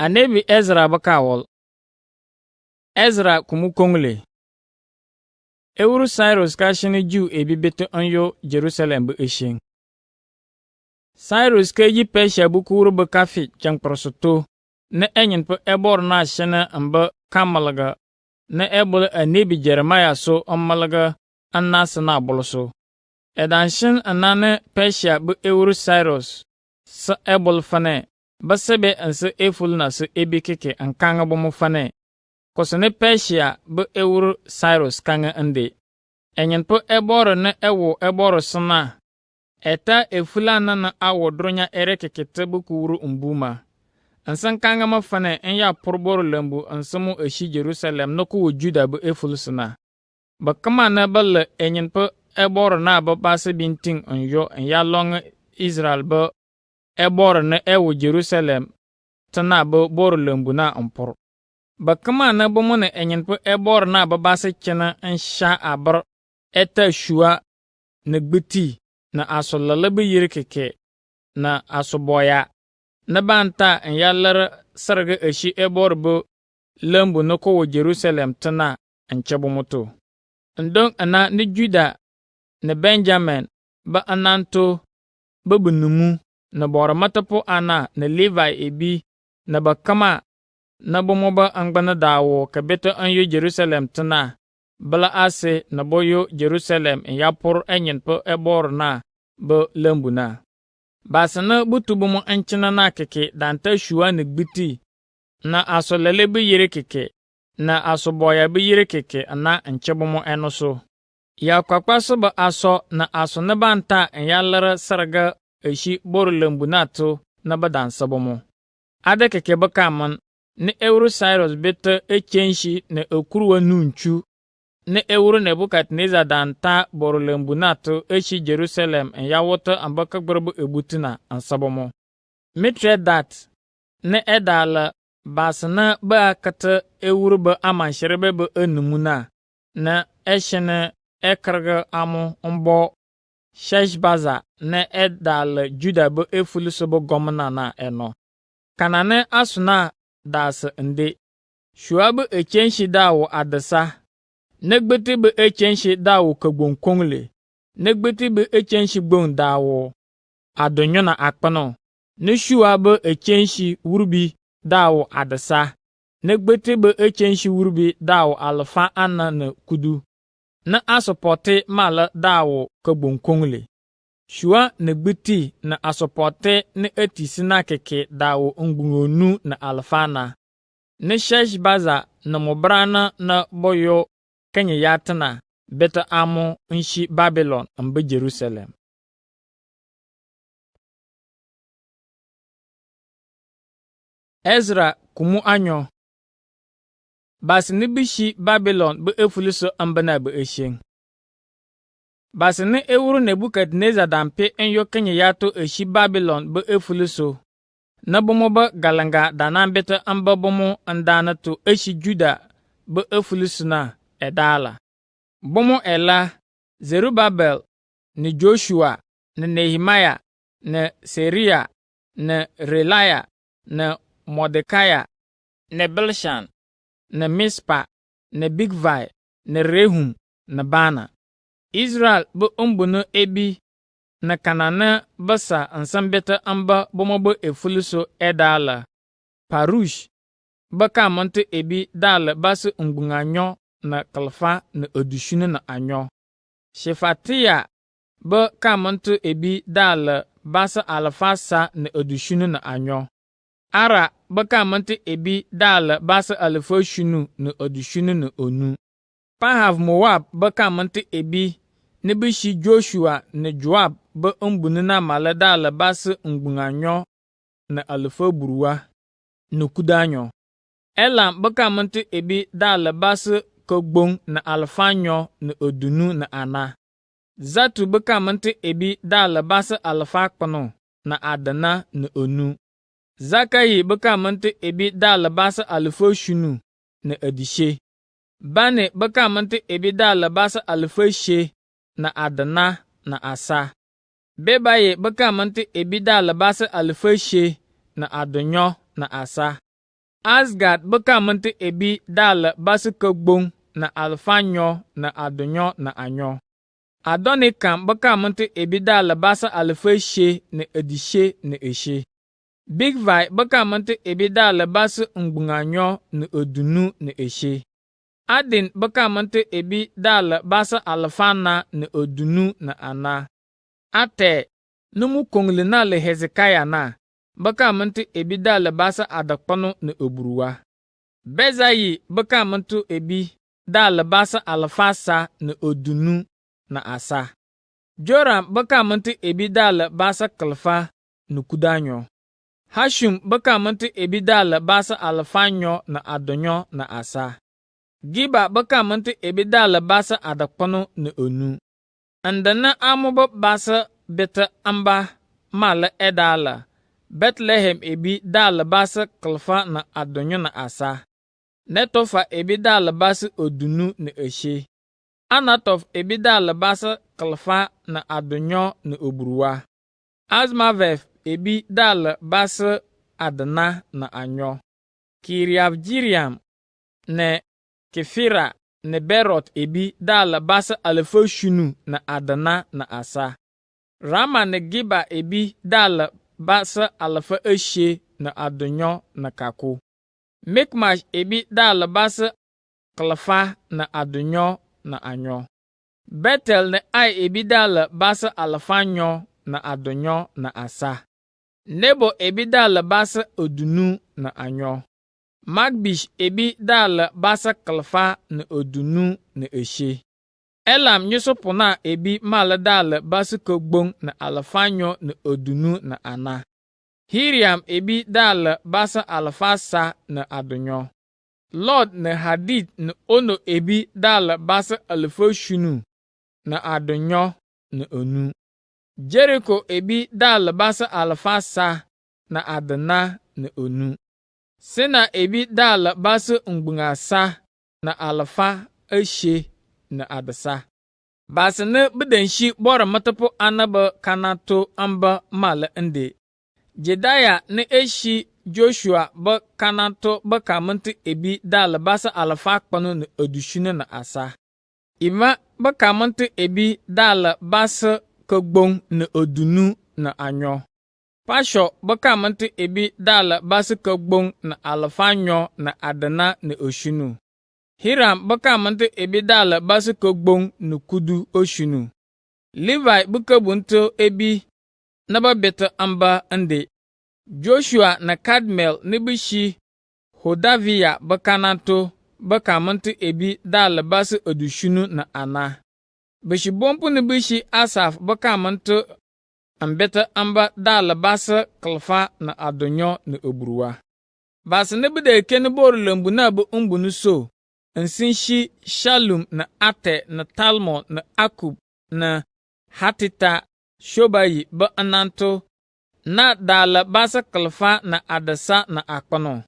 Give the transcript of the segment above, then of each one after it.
Anabi Ezra bakawol. Ezra kumu kongle. Ewuru Cyrus kashini Jew ebi bete onyo Jerusalem bu eshin. Cyrus keji Persia bu kuru bu kafi changprosoto ne enyin pe ebor na shene amba kamalaga ne ebol anabi Jeremiah so omalaga annasana boloso. Edanshin anane Persia bu ewuru Cyrus sa ebol fane basebe anse eful na se ebi keke ankanga bomu fane. Kosene Persia bu ewuru Cyrus kanga ande. Enyen po eboro ne ewo eboro sana. Eta efula na awo dronya ere keke tebu kuru umbuma. Ansan kanga mafane enya porboro lembu ansamu eshi Jerusalem no ku Juda bu eful sana. Bakama na bal enyen po eboro na ba base binting onyo enya long Israel bu eboro ne ewo Jerusalem tana bu boro lembu na ampor. Bakama na bomo ne enyen po eboro na ba base kena ensha abar eta shua na gbiti na asolala be yiri keke na asoboya na banta en yalar sarga eshi ebor bu lembu no ko Jerusalem tana en chabomoto ndong ana ni Juda na Benjamin ba ananto babunumu na bora matapo ana na Levi ebi na bakama na bomo ba angbana dawo kabeta anyo Jerusalem tana bala ase na boyo Jerusalem en yapor enyen po ebor na bo lembu na. Basana butu bomo enchina na keke danta shua na gbiti na asolele be yere keke na asoboya be yere keke ana enche bomo enoso. Ya kwakwaso ba aso na aso na banta en yalara sarga eshi bor lembu na to na badansa bomo. Ada keke bakaman ne ewuru Cyrus bete echenshi na okuruwa nunchu ne ewuru Nebukadneza danta boro lembu nato eshi Jerusalem en yawoto ambaka gborbu ebutina ansabomo. Mitredat ne edala basana ba kata ewuru ba amanshirebe ba enumuna na eshene ekarga amu mbo Sheshbaza ne edala Juda ba efuluso ba gomna na eno. Kanane asuna das nde. Shuabu echenshi dawo adasa. Negbeti be echenshi dawo kagbon kongle. Negbeti be echenshi gbon dawo adonyo na akpano. Neshua be echenshi urbi dawo adasa. Negbeti be echenshi urbi dawo alfa ana na kudu. Na asopote mala dawo kagbon kongle. Shua negbeti na asopote ne etisina keke dawo ngbungonu na alfana. Ne Sheshbaza na mobrana na boyo kenye yatana beta amu nshi Babylon mbe Jerusalem. Ezra kumu anyo. Basini bishi Babylon be efuliso ambana be eshen. Basini ewuru Nebukadneza dampe enyo kenye yato eshi Babylon be efuliso. Na bomo ba galanga danan beta amba bomo andana to eshi Juda be efulisuna edala. Bomo ela Zerubabel ni Joshua ni Nehemiah ni Seria ni Relaya ni Mordekaya ni Bilshan ni Mispa ni Bigvai ni Rehum ni Bana. Israel be umbuno ebi na kanana basa ansambeta amba bomo be efuliso edala. Parush baka monte ebi dala basa umbunganyo na kalfa na odushunu na anyo. Shefatia ba kamonto ebi dala basa alfasa na odushunu na anyo. Ara ba kamonto ebi dala basa alfoshunu na odushunu na onu. Pahav Moab ba kamonto ebi nebishi Joshua na Joab ba umbunu na mala dala basa ngbunganyo na alfa buruwa na kudanyo. Elam ba kamonto ebi dala basa kogbon na alfanyo na odunu na ana. Zatu bekamante ebi dala basa alfakpano na adana na onu. Zakayi bekamante ebi dala basa alfoshunu na adishe. Bane bekamante ebi dala basa alfoshe na adana na asa. Bebaye bekamante ebi dala basa alfoshe na adonyo na asa. Asgad bekamuntu ebi dala basa kegbong na alfanyo na adonyo na anyo. Adonikam bekamuntu ebi dala basa alfashe na edishe na eshe. Bigvai bekamuntu ebi dala basa ngbunganyo na odunu na eshe. Adin bekamuntu ebi dala basa alfana na odunu na ana. Ate numu kongle na le Hezekiah na bekamuntu ebi dala basa adakpano na oburuwa. Bezayi bekamuntu ebi dala basa alfasa na odunu na asa. Joram bekamuntu ebi dala basa kalfa na kudanyo. Hashum bekamuntu ebi dala basa alfanyo na adonyo na asa. Giba bekamuntu ebi dala basa adakpano na onu. Andana amuba basa beta amba mala edala. Bethlehem ebi dala basa kalfa na adonyo na asa. Netofa ebi dala basa odunu na eshe. Anatof ebi dala basa kalfa na adonyo na oburuwa. Azmaveth ebi dala basa adana na anyo. Kiriath-Jiriam ne Kefira ne Berot ebi dala basa alfoshunu na adana na asa. Rama ne Giba ebi dala basa alfa eshe na adonyo na kaku. Mikmash ebi dala basa kalfa na adonyo na anyo. Betel ne Ai ebi dala basa alfanyo na adonyo na asa. Nebo ebi dala basa odunu na anyo. Magbish ebi dala basa kalfa na odunu na eshe. Elam nyusupuna ebi mala dala basa kogbong na alfanyo na odunu na ana. Hiriam ebi dala basa alfasa na adonyo. Lod na Hadid na Ono ebi dala basa alfoshunu na adonyo na onu. Jericho ebi dala basa alfasa na adana na onu. Sena ebi dala basa ngbungasa na alfa eshe na adasa. Basa na bidanshi bora matapo anaba kanato amba mala ende. Jedaya na eshi Joshua ba kanato ba kamuntu ebi dala basa alfa kpano na odushuna na asa. Ima ba kamuntu ebi dala basa kogbong na odunu na anyo. Pasho ba kamuntu ebi dala basa kogbong na alfanyo na adana na oshunu. Hiram ba kamuntu ebi dala basa kogbong na kudu oshunu. Levi bukabunto ebi na ba beta amba ande. Joshua na Kadmel nibishi Hodavia bakanato bakamuntu ebi dala basa odushunu na ana. Bishi bompu nibishi Asaf bakamuntu ambeta amba dala basa kalfa na adonyo na oburuwa. Basa nibide keni boru lembu na bu umbunu so. Nsinshi Shalum na Ate na Talmon na Akub na Hatita Shobayi ba ananto na dala basa kalfa na adasa na akpano.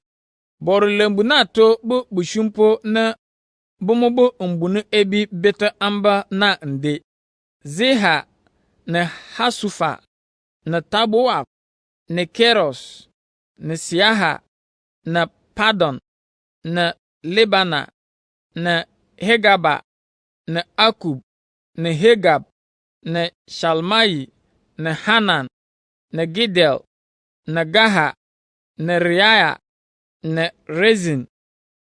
Boru lembu na to bu bushumpo na bumubu umbunu ebi beta amba na nde. Zeha na Hasufa na Taboab na Keros na Siaha na Padon na Lebana na Hegaba na Akub na Hegab na Shalmayi na Hanan na Gidel na Gaha na Riaya na Rezin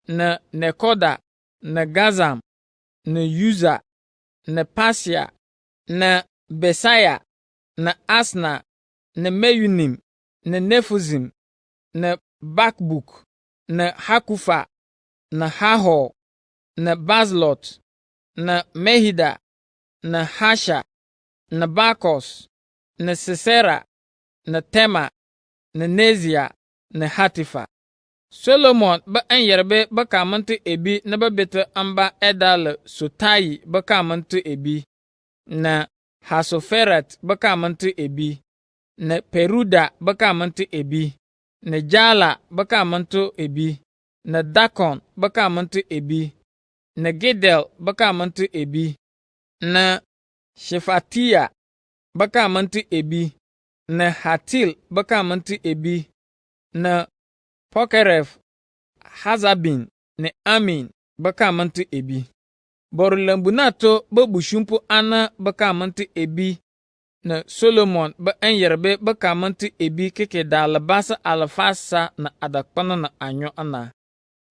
na Nekoda na Gazam na Yuza na Pasia na Besaya na Asna na Meyunim na Nefuzim na Bakbuk na Hakufa na Hahor na Bazlot na Mehida na Hasha na Bakos na Sisera na Tema na Nezia na Hatifa. Solomon ba an yarbe ba kamuntu ebi na ba beta amba edala Sotayi ba kamuntu ebi na Hasoferet ba kamuntu ebi na Peruda ba kamuntu ebi na Jala ba kamuntu ebi na Dakon ba kamuntu ebi na Gidel ba kamuntu ebi na Shefatiya ba kamuntu ebi na Hatil ba kamuntu ebi na Pokeref Hazabin ne Amin bekamanti ebi. Boro lembu na to be bushumpu ana bekamanti ebi na Solomon be enyerbe bekamanti ebi keke da alabasa alfasa na adakpana na anyo ana.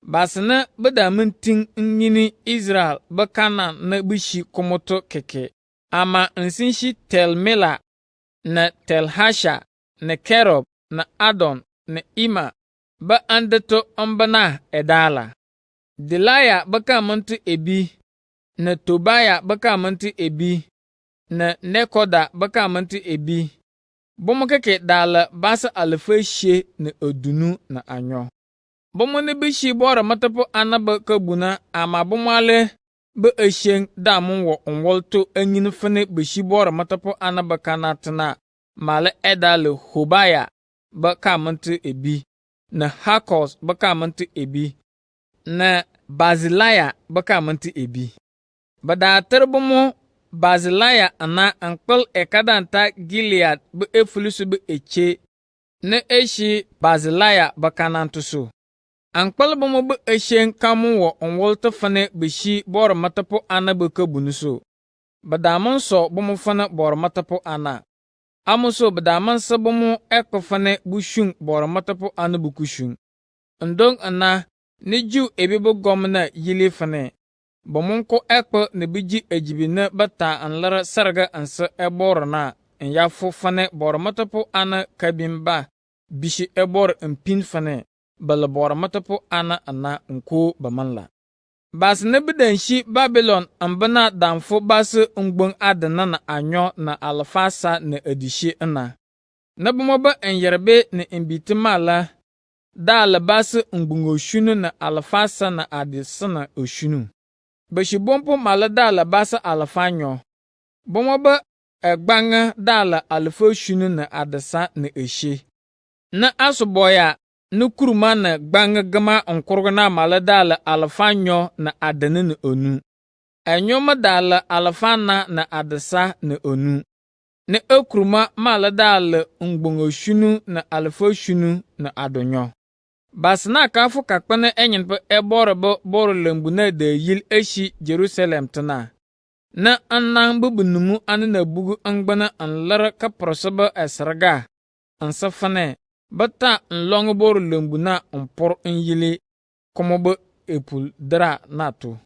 Basina bedaminting nyini Israel bekana na bishi komoto keke. Ama nsinshi Tel Mela na Tel Hasha na Kerob na Adon na Ima ba andeto ombana edala. Delaya bekamanti ebi na Tobaya bekamanti ebi na Nekoda bekamanti ebi. Bomo keke dala basa alfashe na odunu na anyo. Bomo ne bishi bora matapo anaba kabuna ama bomale be esheng damun wo onwolto enyin fene bishi bora matapo anaba kanatna male edale Hobaya bekamanti ebi na Hakos bekamanti ebi na Bazilaya bekamanti ebi. Badater bomo Bazilaya ana ankpel ekadanta Gilead be efulusu be eche na eshi Bazilaya bekanantusu. Ankpel bomo be eshen kamu wo onwolto fane bishi bor matapo ana be kabunuso. Badamun so bomo fane bor matapo ana. Amuso badaman sa bomo ekko fane bushung bor matapo ana bukushung. Ndong ana ni ju ebi bo gomna yili fane. Bomun ko ekpo ne biji ejibi ne bata anlara sarga ansa ebor na yafu fane bor matapo ana kabimba bishi ebor mpin fane bala bor matapo ana nko bamanla. Bas ne bidanshi Babylon ambana damfo bas ngbong adana na anyo na alfasa na edishi na. Na bomo ba enyerbe ne imbitimala da alabas ngbong oshunu na alfasa na adisana oshunu. Bashi bompo mala dala basa alfanyo. Bomo ba egbanga dala alfa shunu na adasa na eshe. Na asuboya nukuruma na gbanga gama onkurgana mala dala alfanyo na adana na onu. Enyoma dala alfana na adasa na onu. Na ekuruma mala dala ngbongo shunu na alfa shunu na adonyo. Basna kafu kakpene enyin pe ebor bo bor lembuna de yil eshi Jerusalem tana. Na anang bubunumu anna bugu angbana anlara ka prosaba esraga. Ansafane bata nlong bor lembuna onpor nyili komobo epul dra nato.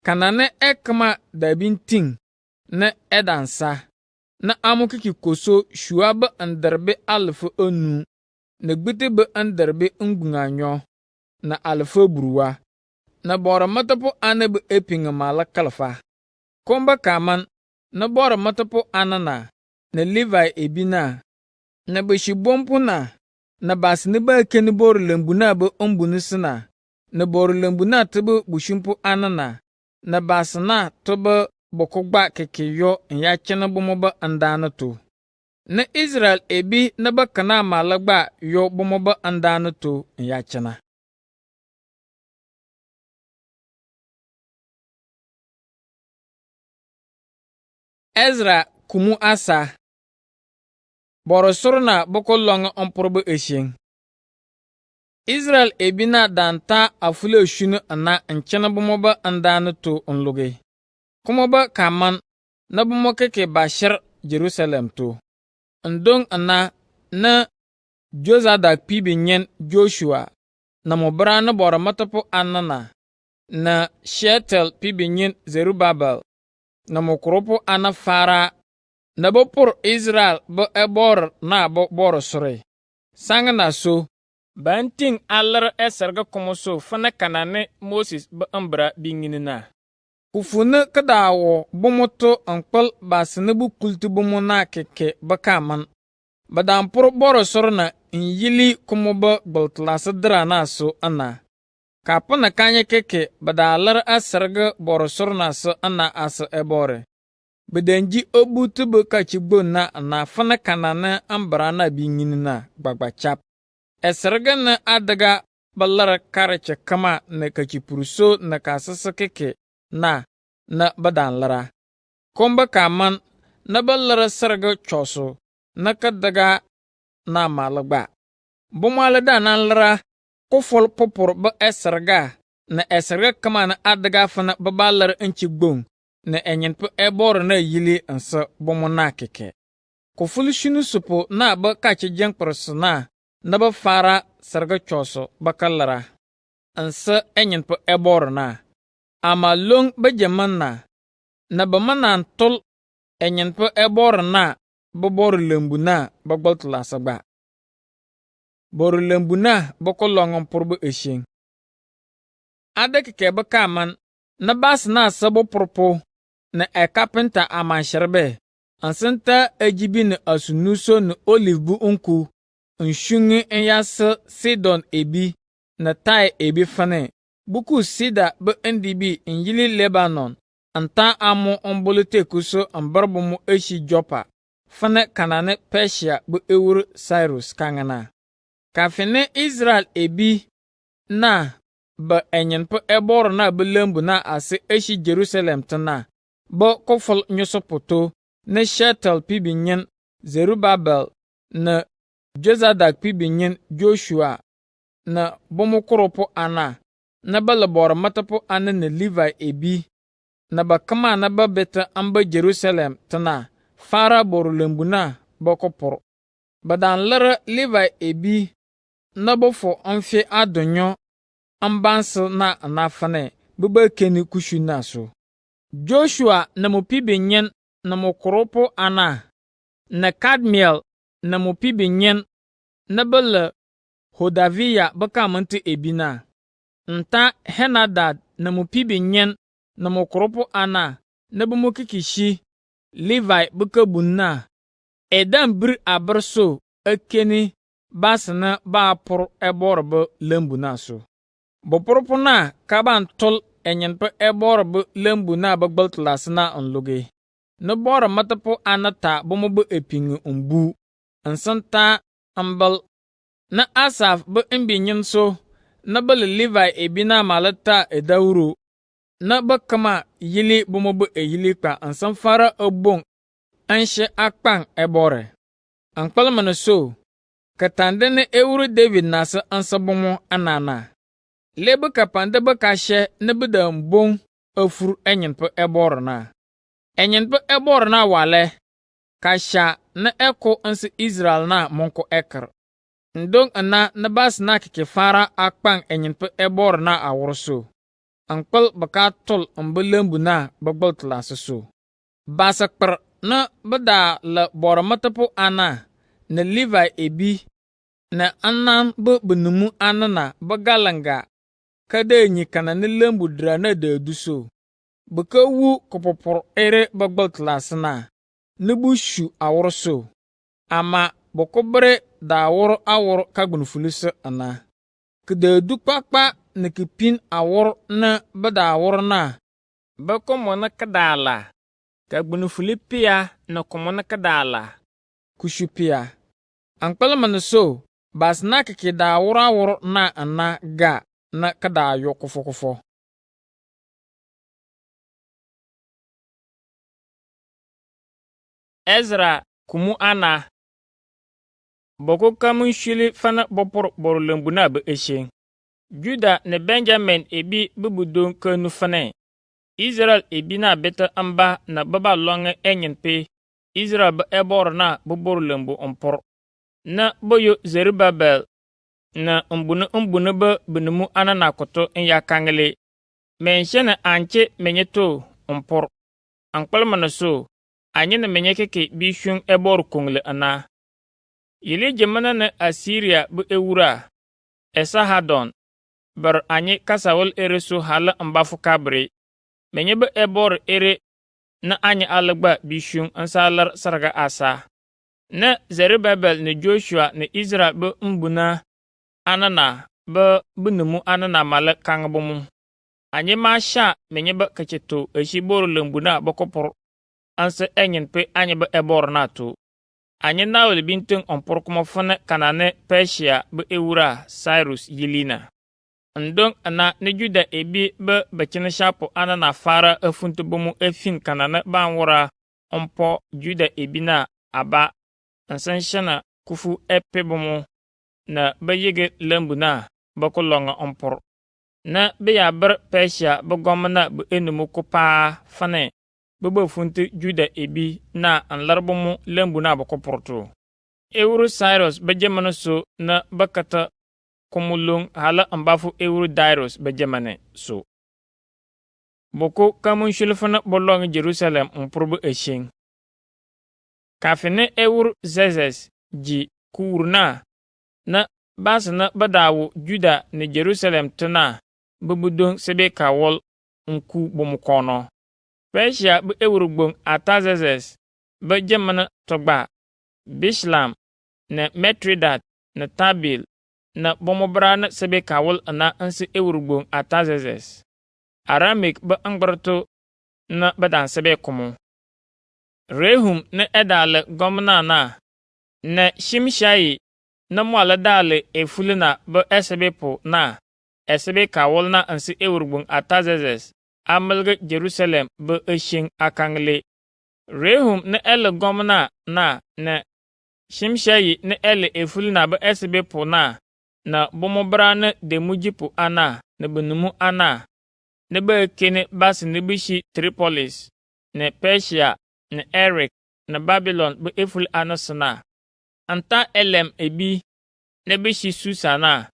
Kanane ekma dabinting na edansa. Na amukiki koso shuaba andarbe alfu onu. Na gbite be anderbe ngunganyo na alfa buruwa na bora matapo ana be epinga mala kalfa komba kaman na bora matapo anana na Levi ebina na be shibompuna na basne ba ken bor lembuna be ombunusina na bor lembuna tebe bushimpu anana na basna tobe bokogba kekeyo ya chena bomo ba andana to. Na Israel ebi na bakana malagba yo bomo ba andana to ya chana. Ezra kumu asa. Borosorna boko longa onporbo esheng. Israel ebi na danta afule shunu ana nchana bomo ba andana to onloge. Kuma ba kaman na bomo keke bashir Jerusalem to. Ndong ana na Jozadak pibi nyen Joshua na mobra na bora matapo anana na Shetel pibi nyen Zerubabel na mokropo ana fara na bopor Israel bo ebor na bo boro sore. Sanga na so banting alar eserga komoso fana kanane Moses bo ambra binginina. Kufuna kadawo bomoto ankpal basne bu kultu bomona keke bakaman. Badampur boro sorna inyili kumoba baltlasa drana so ana. Kapana kanye keke badalar asarga boro sorna so ana asa ebore. Bedenji obutu bukachigbo na fana kanana ambrana binginina gbagbachap. Esarga na adaga balara karacha kama na kachipuruso na kasasa keke na badanlara. Komba kaman na balara sarga choso. Na kadaga na malagba. Bomala da nan lara Kufol popor ba esrga na esrga kama na adga fana ba balar inchi gbong na enyen pe ebor na yili ansa bomo na keke. Kuful shinu supo na ba kachi jeng persona na ba fara sarga choso ba kalara ansa enyen pe ebor na ama long ba jaman na ba manan tol enyen pe ebor na ba bor lembu na ba gbaltla sagba. Bor lembu na ba ko longon purbu eshing. Ada keke ba kaman na bas na sabo purpo na kapenta aman sherbe ansanta ejibi na asunuso na olive bu unku nshungi enyasa sidon ebi na tai ebi fane buku sida ba ndibi nyili Lebanon anta amu ombolote kuso ambarbumu eshi Jopa fane kanane Persia bu ewur Cyrus kangana. Kafene Israel ebi na ba enyen pe ebor na ba lembu na ase eshi Jerusalem tana ba kofol nyosopoto na Shetel pibinyen Zerubabel na Jozadak pibinyen Joshua na bomokoropo ana na ba labor matapo ana na Levi ebi na ba kama na ba beta amba Jerusalem tana fara boru lembu na ba kopor. Badan lara Levi ebi na bofo amfe adonyo ambanse na anafane beba keni kushu na so. Joshua na mupibinyen na mokoropo ana na Kadmiel na mupibinyen na bala Hodavia baka manti ebina. Nta Henadad na mupibinyen na mokoropo ana na bumukikishi Levi baka bunna. Edan bir aberso akeni basana ba por ebor be lembu na so. Boporopo na kaban tol enyen pe ebor be lembu na ba gbaltlas na onloge. Na bora matapo anata bomo be epingu umbu. Ansanta ambal na Asaf be imbinyen so na bale Levi ebina malata edauro. Na ba kama yili bomo be eyili kwa ansan fara obong anshe akpang ebore. Ankpalmana so katande ne ewuru David nasa ansabomo anana. Lebe kapande ba kashe ne beda mbong afur enyen pe ebor na. Enyen pe ebor na wale kasha na eko anse Israel na monko eker. Ndong ana na bas na keke fara akpang enyen pe ebor na awurso. Ankpal baka tol ambelembu na bagbaltla so. Basa kper na beda la bora matapo ana na Levi ebi na anan be benumu anana bagalanga kada nyi kana ne lembu dra na de duso beka wu kopopor ere bagbaltlasna ne bushu awurso ama bokobre da awur kagunfuluse ana kede dukpakpa ne kipin awur na bada awur na bakomo na kadala kagunfulipia na komo na kadala kushupia. Ankpalman so basna keke da awur na ana ga na kada yo kofo. Ezra kumu ana boko kamun shili fana bopor boru lembu na be eshe. Juda ne Benjamin ebi bubudon kanu fane. Israel ebi na beta amba na baba longe enyen pe. Israel ba ebor na boboru lembu ompor. Na boyo Zerubabel na umbunu ba benumu anana koto ya kangele. Menshene anche menyeto ompor. Ankpalmana so anye na menye keke bishun ebor kongle ana. Yili jamana na Assyria bu ewura. Esahadon bar anye kasawol ere so hala ambafu kabre. Menye ba ebor ere na anye alagba bishun ansalar sarga asa. Na Zerubabel na Joshua na Israel bu mbuna anana ba benumu anana mala kangbomu. Anye ma sha menye ba kacheto eshi boru lembuna bakopor ansa enyen pe anye ba ebor na to. Anye nawel binteng ompor kuma fana kanane Persia ba ewura Cyrus yilina. Ndong ana ne Juda ebi ba bachina shapo anana fara afuntu bomu efin kanane banwura ompo Juda ebi na aba ansan shana kufu epe bomu na ba yege lembuna bakulonga ompor. Na be ya ber Persia be gomna be enumu ko paa fane be funti Juda ebi na anlarbumu lembu na bako porto. Euro Cyrus be jamana so na bakata kumulung hala ambafu euro Darius be jamane so. Boko kamun shulfana bolong Jerusalem umpurbu eshing. Kafine euro Zezes ji kurna na basna badawu Juda ni Jerusalem tana bubudong sebe kawol nku bomukono. Persia bu ewurugbong Atazezes be jamana togba Bishlam na Metridat na Tabil na bomobra na sebe kawol na ansi ewurugbong Atazezes. Aramik be angbarto na badan sebe kumu. Rehum na edale gomna na Shimshai na mwala dale efulina be esebe po na esebe kawol na ansi ewurugbong Atazezes amalga Jerusalem be eshing akangle. Rehum na ele gomna na Shimshai na ele efulina be esebe po na bomobra na demujipu ana na benumu ana na be kene basi na bishi Tripolis na Persia na Erik na Babylon be eful anasana. Anta elem ebi na bishi Susana.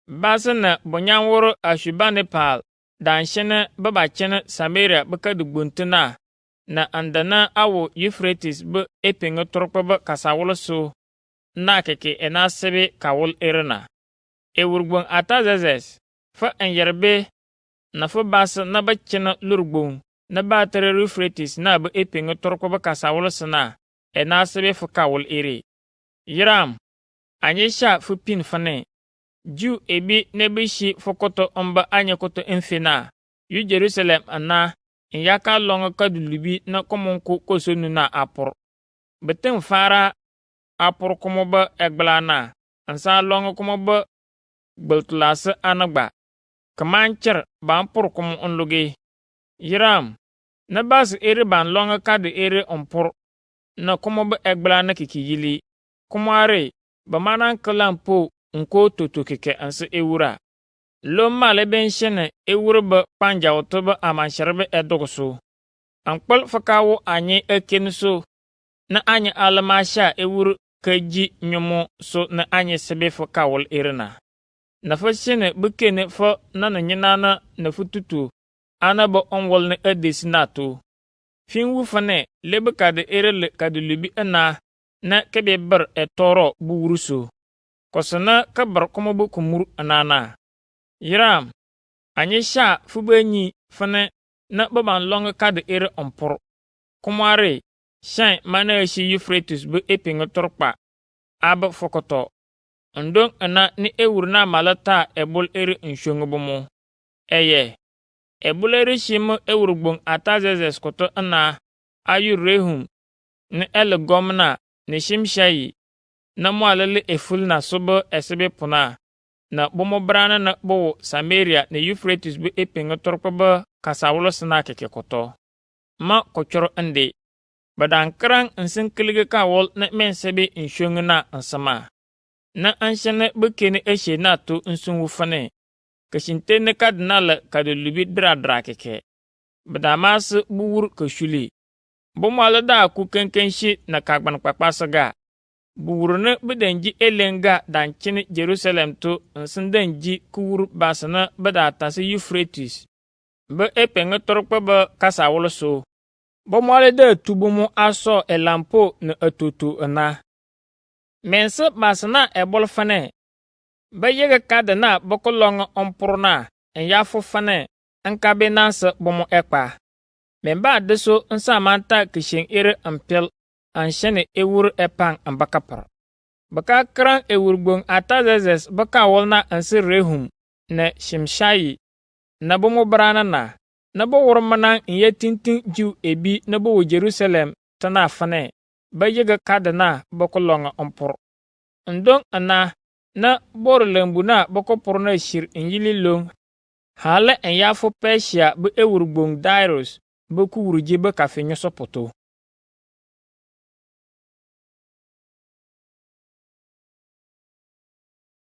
Basa na bonyanworo Ashurbanipal danshene babachene Samaria bakaduguntuna na andana awo Euphrates be epenge torokpa be kasawoloso na keke enasebe kawol erena. Ewurgbong Atazezes fa enyerbe na fa basa na bachene lurgbong na batere Euphrates na be epenge torokpa be kasawoloso na enasebe fa kawol ere. Yiram anyesha fu pin fane Ju ebi nebishi fokoto omba anyakoto enfena yu Jerusalem ana nyaka longa kadulubi na komonko kosonu na apur. Betem fara apur komoba egblana ansa longa komoba gbeltulase anagba. Kamancher bampur komo onlugi. Yiram na bas ere ban longa kade ere ompur na komoba egblana kikiyili. Kumare bamanan kalampo nko toto keke anse ewura. Lomma leben shene ewurba panja otoba amansharbe edogso. Ankpal fakawo anye ekenso na anye alamasha ewur kaji nyomo so na anye sebe fakawol erina. Na fa shene bukene fa na nyinana na fututu anaba onwol ne edesinato. Finwu fane lebeka de erele kadulubi na kebe ber etoro buuruso. Kosana kabar komobu kumur anana. Yiram anyesha fubenyi fane na baban longa kade ere ompor. Kumare shan mana eshi Euphrates be epinga torpa aba fokoto. Ndong ana ni ewurna malata ebol ere nshongobomo. Eye ebol ere shimo ewurugbong Atazezes koto ana ayu Rehum ni ele gomna ni Shimshai na mwalele eful na sobo esebe puna na bomobrana na bo Samaria na Euphrates be epinga torpa ba kasawolo sna keke koto. Ma kochoro ande. Badankrang nsinkilige kawol na mensebe nshongu na nsama. Na anshene bekene eshe na to nsunwu fane. Kashinte ne kadnala kadulubi dra keke. Badamas buwur kashuli. Bomwala da ku kenkenshi na kagban kpakpasaga. Buwurne bedenji elenga danchini Jerusalem to nsindenji kuwur basana bedatasi Euphrates. Be epenge torokpa be kasawoloso. Bomwale de tubumu aso elampo na atutu na. Mense basana ebol fane. Be yege kadena bokolonga ompurna enyafu fane enkabe nanse bomo ekpa. Memba deso nsamanta kishen ere ampel anshene ewur epang ambakapar. Baka kran ewurgbong Atazezes baka wolna ansi Rehum na Shimshai na bomo brana na bo wormanan inye tintin jiw ebi na bo Jerusalem tana fane ba yega kadana bokolonga ompor. Ndong ana na bor lembuna boko porna shir inyili long hala enyafu Persia bu ewurgbong Darius boku wuruji be kafenyo sopoto.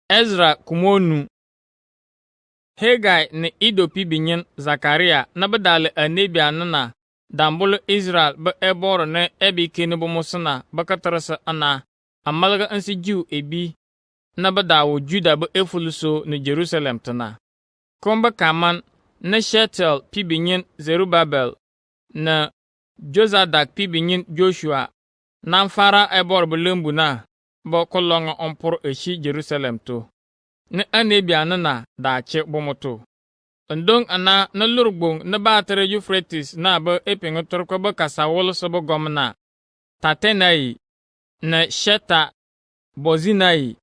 Ezra kumonu Hegai ne Ido pibinyin Zakaria na bedale anebi anana dambulu Israel be ebor ne ebi kene bomusana bakatarasa ana amalga ansi jiw ebi na bedawo Juda be efuluso ne Jerusalem tana. Kombe kaman ne Shetel pibinyin Zerubabel na Jozadak pibinyin Joshua na mfara ebor belembu na bo kolonga ompor eshi Jerusalem to. Ne anebi anana dache bomoto. Ndong ana na lurbong na batere Euphrates na be epingo torko be kasawol sobo gomna. Tatenai na Sheta Bozinai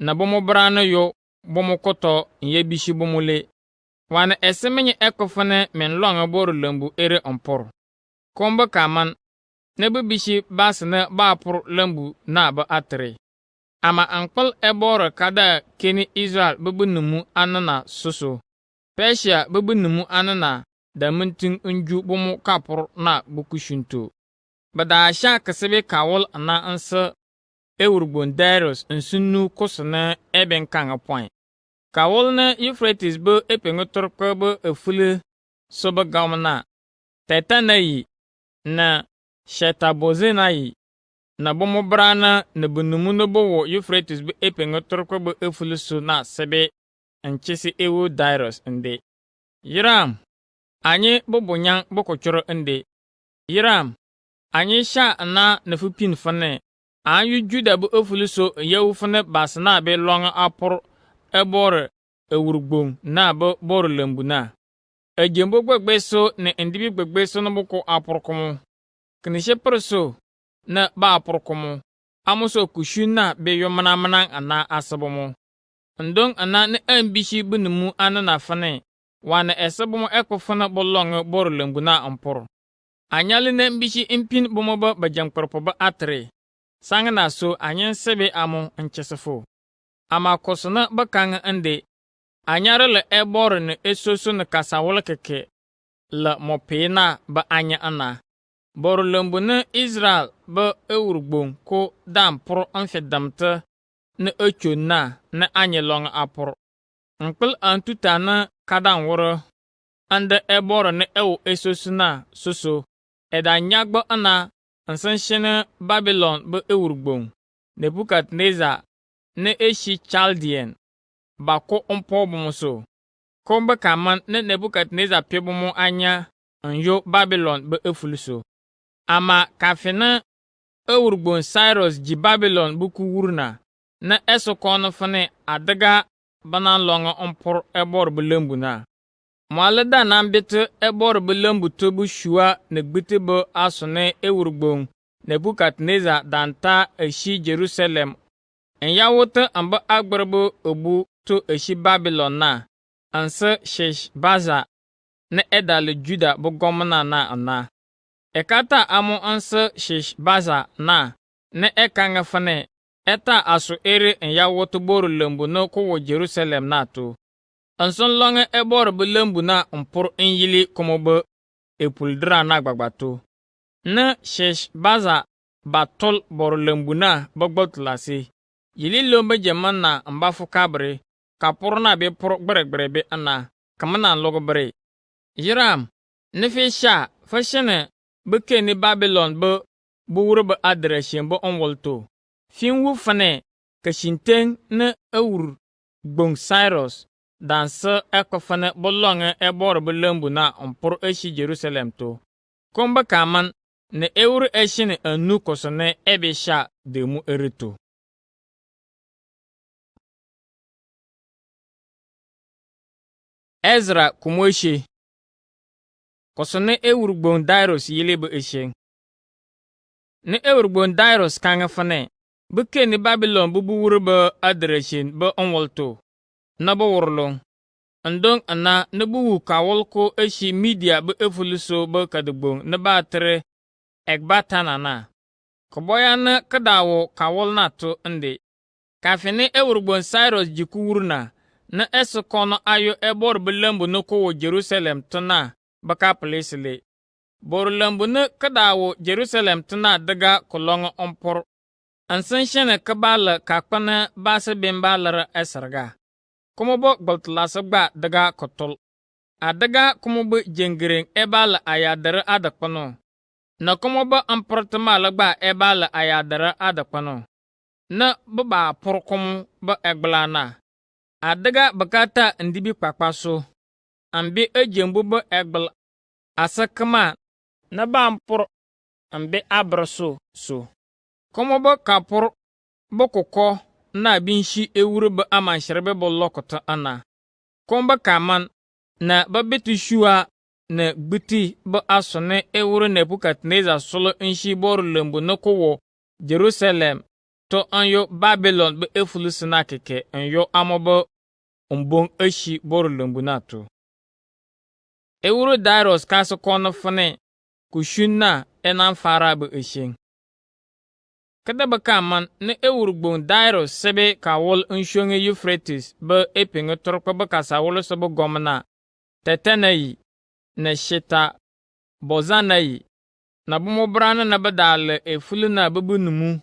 na bomo brana yo bomo koto nyebishi bomole. Wana esemenye ekofane men longa boru lembu ere ompor. Kombe kaman ne bishi basne bapur lembu na be atre. Ama ankpal ebora kada keni Israel bebunumu anana soso. Persia bebunumu anana da mintin unju bomu kapur na bukushunto. Bada sha kasebe kawol ana ansa ewurbon Darius nsunu kosana eben kanga point. Kawol na Euphrates be epengotorko be efule sobe gamna. Tetanayi na Shetabozenayi na bomo brana na bunumu no bo Euphrates be epengotorko be efule so na sebe nchisi ewu Darius inde. Yiram anyị bobonyang bokochoro inde. Yiram anyị sha na nefupin fane. Anyu Juda bu efuluso yewu fane basna be longa apor ebor ewurgbong na be bor lembu na. Ejembo gbegbe so ne indibi gbegbe so no boko aporkomo. Knishe perso na ba aporkomo. Amuso kushu na be yomana manang ana asabomo. Ndong ana ne ambishi bunumu anana fane. Wana esabomo ekofana bolonga bor lembu na ampor. Anyali ne mbishi impin bomo ba bajangkorpo ba atre. Sangana so anyen sebe amo nchesefo. Ama kosona bakanga ande. Anyare le ebor ne esoso ne kasawol keke. Le mopena ba anya ana. Bor lembu ne Israel ba ewurgbong ko dampor anfedamte ne echona ne anye long apor. Nkpil antuta na kadan woro. Ande ebor ne ewu esoso na soso. Eda nyagbo ana nsanshene Babylon be ewurgbong. Nebukadnezar ne eshi Chaldean bako ompo bomoso. Kombe kaman ne Nebukadnezar pebomo anya nyo Babylon be efuluso. Ama kafena ewurgbong Cyrus ji Babylon buku wurna na esokono fane adaga banan longa ompor ebor belembu na. Mwaleda nambete ebor belembu tobu shua ne gbite be asone ewurgbong Nebukadnezar danta eshi Jerusalem. Enyawote amba agbarbo obu to eshi Babylon na. Anse Sheshbaza ne edale Juda bu gomna na ana. Ekata amo anse Sheshbaza na ne ekanga fane. Eta aso ere enyawote boru lembu no kowo Jerusalem na to. Anson longe ebor belembu na mpor enyili komobe epuldra na gbagbato. Ne Sheshbaza batol bor lembu na bagbotlasi. Yili lombe jaman na mbafu kabre. Kapur na be por gberegbere ana. Kamana logobre. Yiram. Nefe sha. Fashene. Beke ni Babylon be. Buwure be adreshen be onwolto. Finwu fane. Kashinteng ne ewur. Gbong Cyrus. Danse ekofane bolonge ebor belembu na ompor eshi Jerusalem to. Komba kaman. Ne ewur eshine anu kosone ebe sha demu erito. Ezra kumweshe. Kosone ewurgbon Darius yilebe eshe. Ne ewurgbon Darius kanga fane. Beke ni Babylon bubu wurbe adreshin be onwolto. Nabo wurlong. Ndong ana nebuwu kawolko eshi media be efuluso be kadugbong ne batre ekbatana na. Koboya ne kadawo kawol na to ende. Kafene ewurgbon Cyrus jiku wurna. Ne esokono ayo ebor belembu no kowo Jerusalem tona baka plesile. Bor lembu ne kadawo Jerusalem tona daga kolongo ompor. Ansan shene kabala kakpana basa bimbalara esarga. kuma ba gbaltlasa gba daga kotol. A daga kuma ba jengireng ebala ayadara adakpano. Na kuma ba amportama la gba ebala ayadara adakpano. Na ba purkum ba egblana. A daga bakata ndibi kpakpaso. Ambi ejembu ba egbal asakama na ba ampur ambi abraso so. Kuma ba kapur ba koko na binshi ewuru ba amanshirbe ba lokota ana. Kuma ba kaman na ba betu shua na gbiti ba asone ewuru Nebukadneza solo nshi boru lembu na kowo Jerusalem to anyo Babylon ba efulusi na keke anyo amoba umbong eshi boru lembu na to. Ewuru Darius kaso kono fane kushunna enan fara ba esheng. Kada ba kaman na ewuru gbon Darius sebe ka wol nshonge Euphrates ba epenge torpa ba kasa wolo sabo gomna Tetenayi na Sheta Bozanayi na bomo brana na badale efulu na babunumu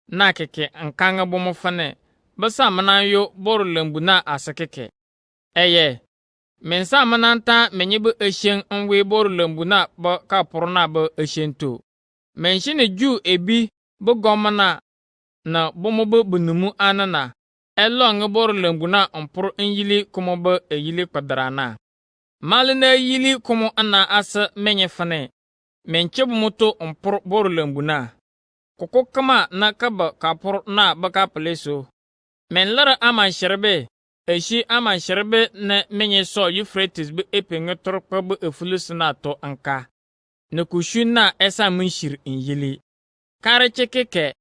na keke ankanga bomo fane basa mananyo boru lembu na asakeke. Eye mensa mananta menyibu esheng nwe boru lembu na ba kapuru na ba eshento. Menshine ju ebi bu gomna na bomo ba bunumu anana elong boru lembu na ompuru nyili kuma ba eyili kwadrana. Malina yili kumu ana asa menye fane. Menche bumuto ompur boru lembu na. Koko kama na kaba kapur na baka peleso. Men lara aman shirbe. Eshi aman shirbe na menye so Euphrates bu epenge torpa bu efulus na to anka. Na kushu na esa munshir yili. Kare chekeke.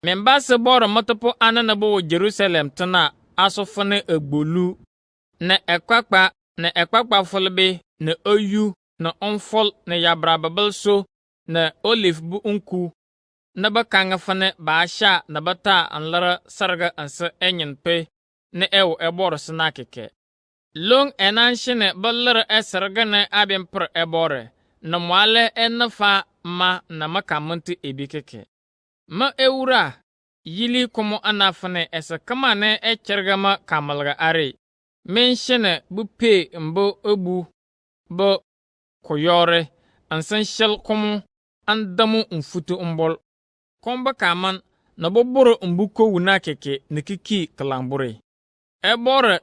Men basa boru matapo anana bo Jerusalem tana aso fane egbolu. Na ekwakpa na ekpakpa folbe na oyu na onfol na yabrababal so na olive bu unku na bakanga fane baasha na bata anlara sarga ansa enyen pe na ewo ebor sna keke. Long enan shine ballara esarga na abin per ebore na mwale enafa ma na makamunti ebi keke. Ma ewura yili kumu anafane esa kama ne echergama kamalga are. Menshene bu pe mbo ebu bo koyore ansan shel kumu andamu mfutu mbol. Komba kaman na boboro mbuko wuna keke nikiki kalambure. Ebore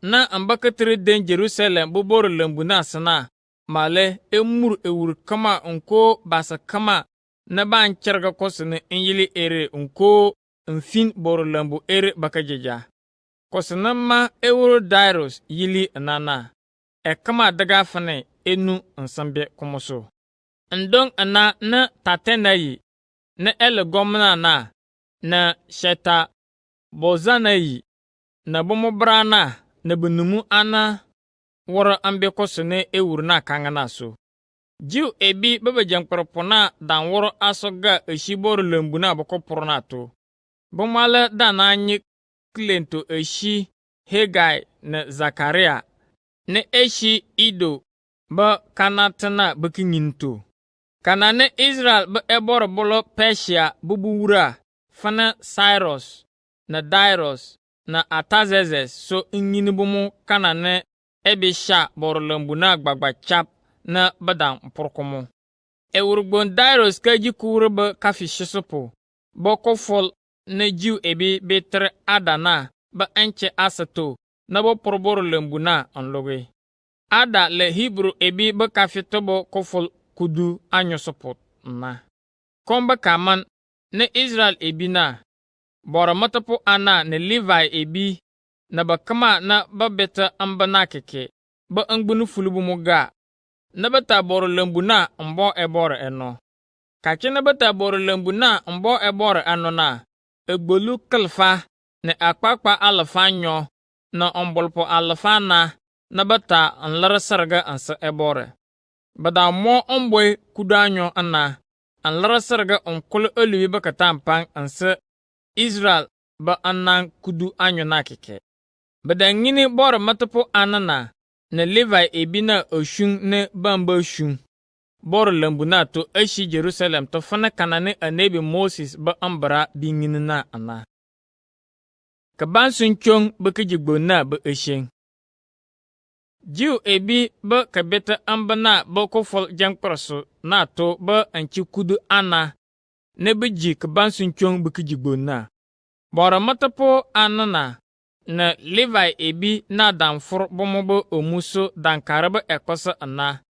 na ambakatiri den Jerusalem boboro lembu na sana male emur ewur kama unko basa kama na ban cherga kosene inyili ere unko mfin boro lembu ere bakajeja. Kosinama ewuru Darius yili nana. Ekama daga fane enu nsambe kumuso. Ndong ana na Tatenayi na ele gomna na Sheta Bozanayi na bomobrana na bunumu ana woro ambe kosene ewuru na kangana so. Jiu ebi bebe jankparpona dan woro asoga eshiboru lembu na boko na to. Bomale dana anyi Klento eshi Hegai na Zakaria na eshi Ido ba kanatana bukinyinto. Kana na Israel ba ebor bolo Persia bubuwura fana Cyrus na Darius na Artaxerxes so nyinibumu kana na ebisha borlembu na gbagba chap na badan porkomo. Ewurgbon Darius kaji kure ba kafishisopo boko fol na jiu ebi betre adana ba enche asato na bo poroboro lembu na onloge. Ada le Hebrew ebi ba kafitobo kofol kudu anyosopot na. Komba kaman na Israel ebi na. Bora matapo ana na Levi ebi na ba kama na ba beta ambana keke ba angbunu fulubu muga. Na bata boro lembu na mbo ebore eno. Kake na bata boro lembu na mbo ebore ano na. Egbolu kalfa na akpakpa alafanyo na ombolpo alafana na bata anlara sarga ansa ebore. Bada mo omboy kudanyo ana anlara sarga onkolo oliwi bakatampang ansa Israel ba anan kudu anyo na keke. Bada ngini bora matapo anana na Levi ebi na oshun na bamba oshun. Boro lembu na to eshi Jerusalem to fana kanane anebi Moses ba ambara bingini na ana. ka ban sun chong ba ka jigbo na ba eshen. Jiu ebi ba ka beta amba na ba ko fol jang praso na to ba anchi kudu ana ne ba ji ka ban sun chong ba ka jigbo na. Bora matapo ana na Levi ebi na dan fur bomo ba omuso dan karaba ekosa ana.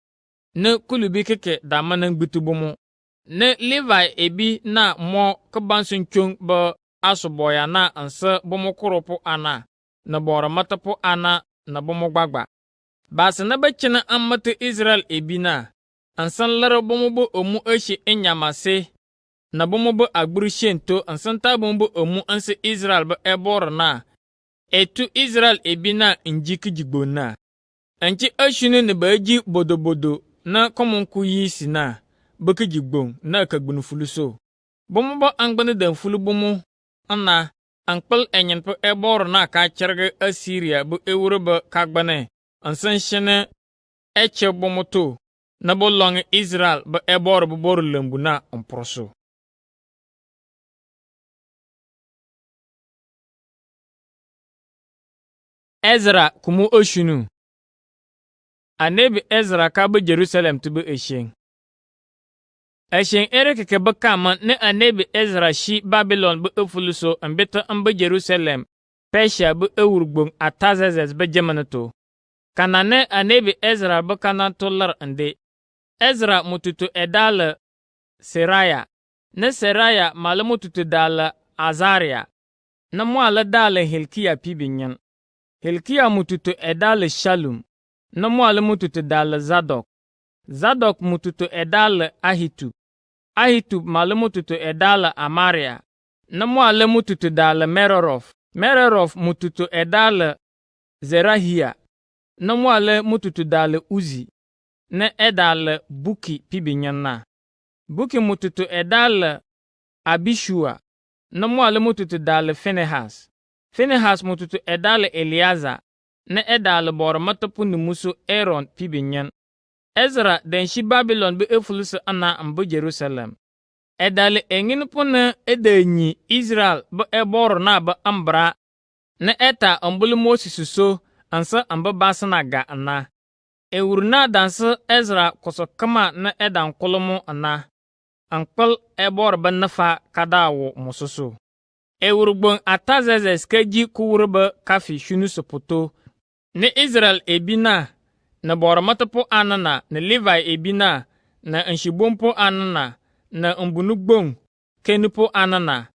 Ne kulubi keke da manan gbitu bomo. Ne Levi ebi na mo ka ban sun chong ba asuboya na ansa bomo koropo ana na bora matapo ana na bomo gbagba. Basa na ba china amata Israel ebi na ansan lara bomo ba omu eshi enyamase na bomo ba agburu shento ansan ta bomo ba omu anse Israel ba ebor na etu Israel ebi na njiki jigbo na. Anchi ashinu ne ba ji bodo na komonku yisi na baka jigbo na kagbunu fuluso. Bomo ba angbane dan fulu bomo ana ankpal enyen po ebor na ka cherge Assyria bu ewuro ba kagbane ansan shene eche bomo to na bolong Israel ba ebor bu boru lembu na omproso. Ezra kumu oshunu. Anebi Ezra ka ba Jerusalem tubu eshen. Eshen ere keke ba kama ne anebi Ezra shi Babylon bu efuluso ambeta amba Jerusalem Persia bu ewurgbong Atazazes ba jamanato. Kana ne anebi Ezra ba kana tolar ande. Ezra mututu edala Seraya. Ne Seraya mala mututu dala Azaria. Na mwala dala Hilkiya pibinyan. Hilkiya mututu edala Shalum. Na mwala mututu dala Zadok. Zadok mututu edala Ahitub. Ahitub mala mututu edala Amaria. Na mwala mututu dala Merorof. Merorof mututu edala Zerahia. Na mwala mututu dala Uzi. Na edala Buki pibinyanna. Buki mututu edala Abishua. Na mwala mututu dala Finehas. Finehas mututu edala Eliaza. Na edala bora matapu ni musu Aaron pibinyan. Ezra den shi Babylon bu efulusa ana ambu Jerusalem. Edala engin puna edenyi Israel bu ebor na bu ambra. Na eta ambulu Moses so ansa amba basana ga ana. Ewurna dansa Ezra koso kama na edan kolomo ana. Ankpal ebor ba nafa kadawo mususu. Ewurgbon Atazazes keji kuwurba kafi shunu sopoto. Ne Israel ebina na bora matapo anana na Levi ebina na nshibompo anana na mbunugbong kenupo anana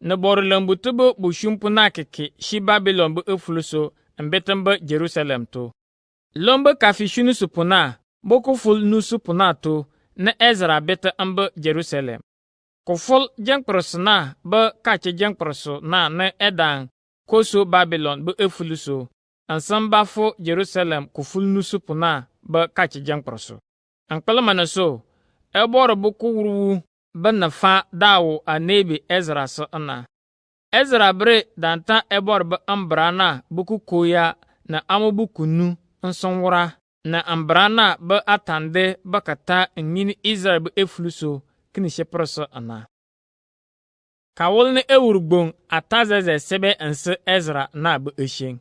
na bora lambutubo bushumpu na keke shi Babylon bu efuluso mbetamba Jerusalem to. Lomba kafi shunu supuna boko ful nu supuna to na Ezra beta amba Jerusalem. Kofol jangprosna ba kache jangproso na edan koso Babylon bu efuluso. Ansan bafo Jerusalem kuful nusupuna ba kachi jangproso. Ankpala manaso, ebora buku wuru ba nafa dawo anebi Ezra so ana. Ezra bre danta ebora ba ambrana buku koya na amubuku nu nsonwura na ambrana ba atande bakata ngini Israel ba efluso kini sheproso ana. Kawol ne ewurgbong Atazazes sebe anse Ezra na ba eshen.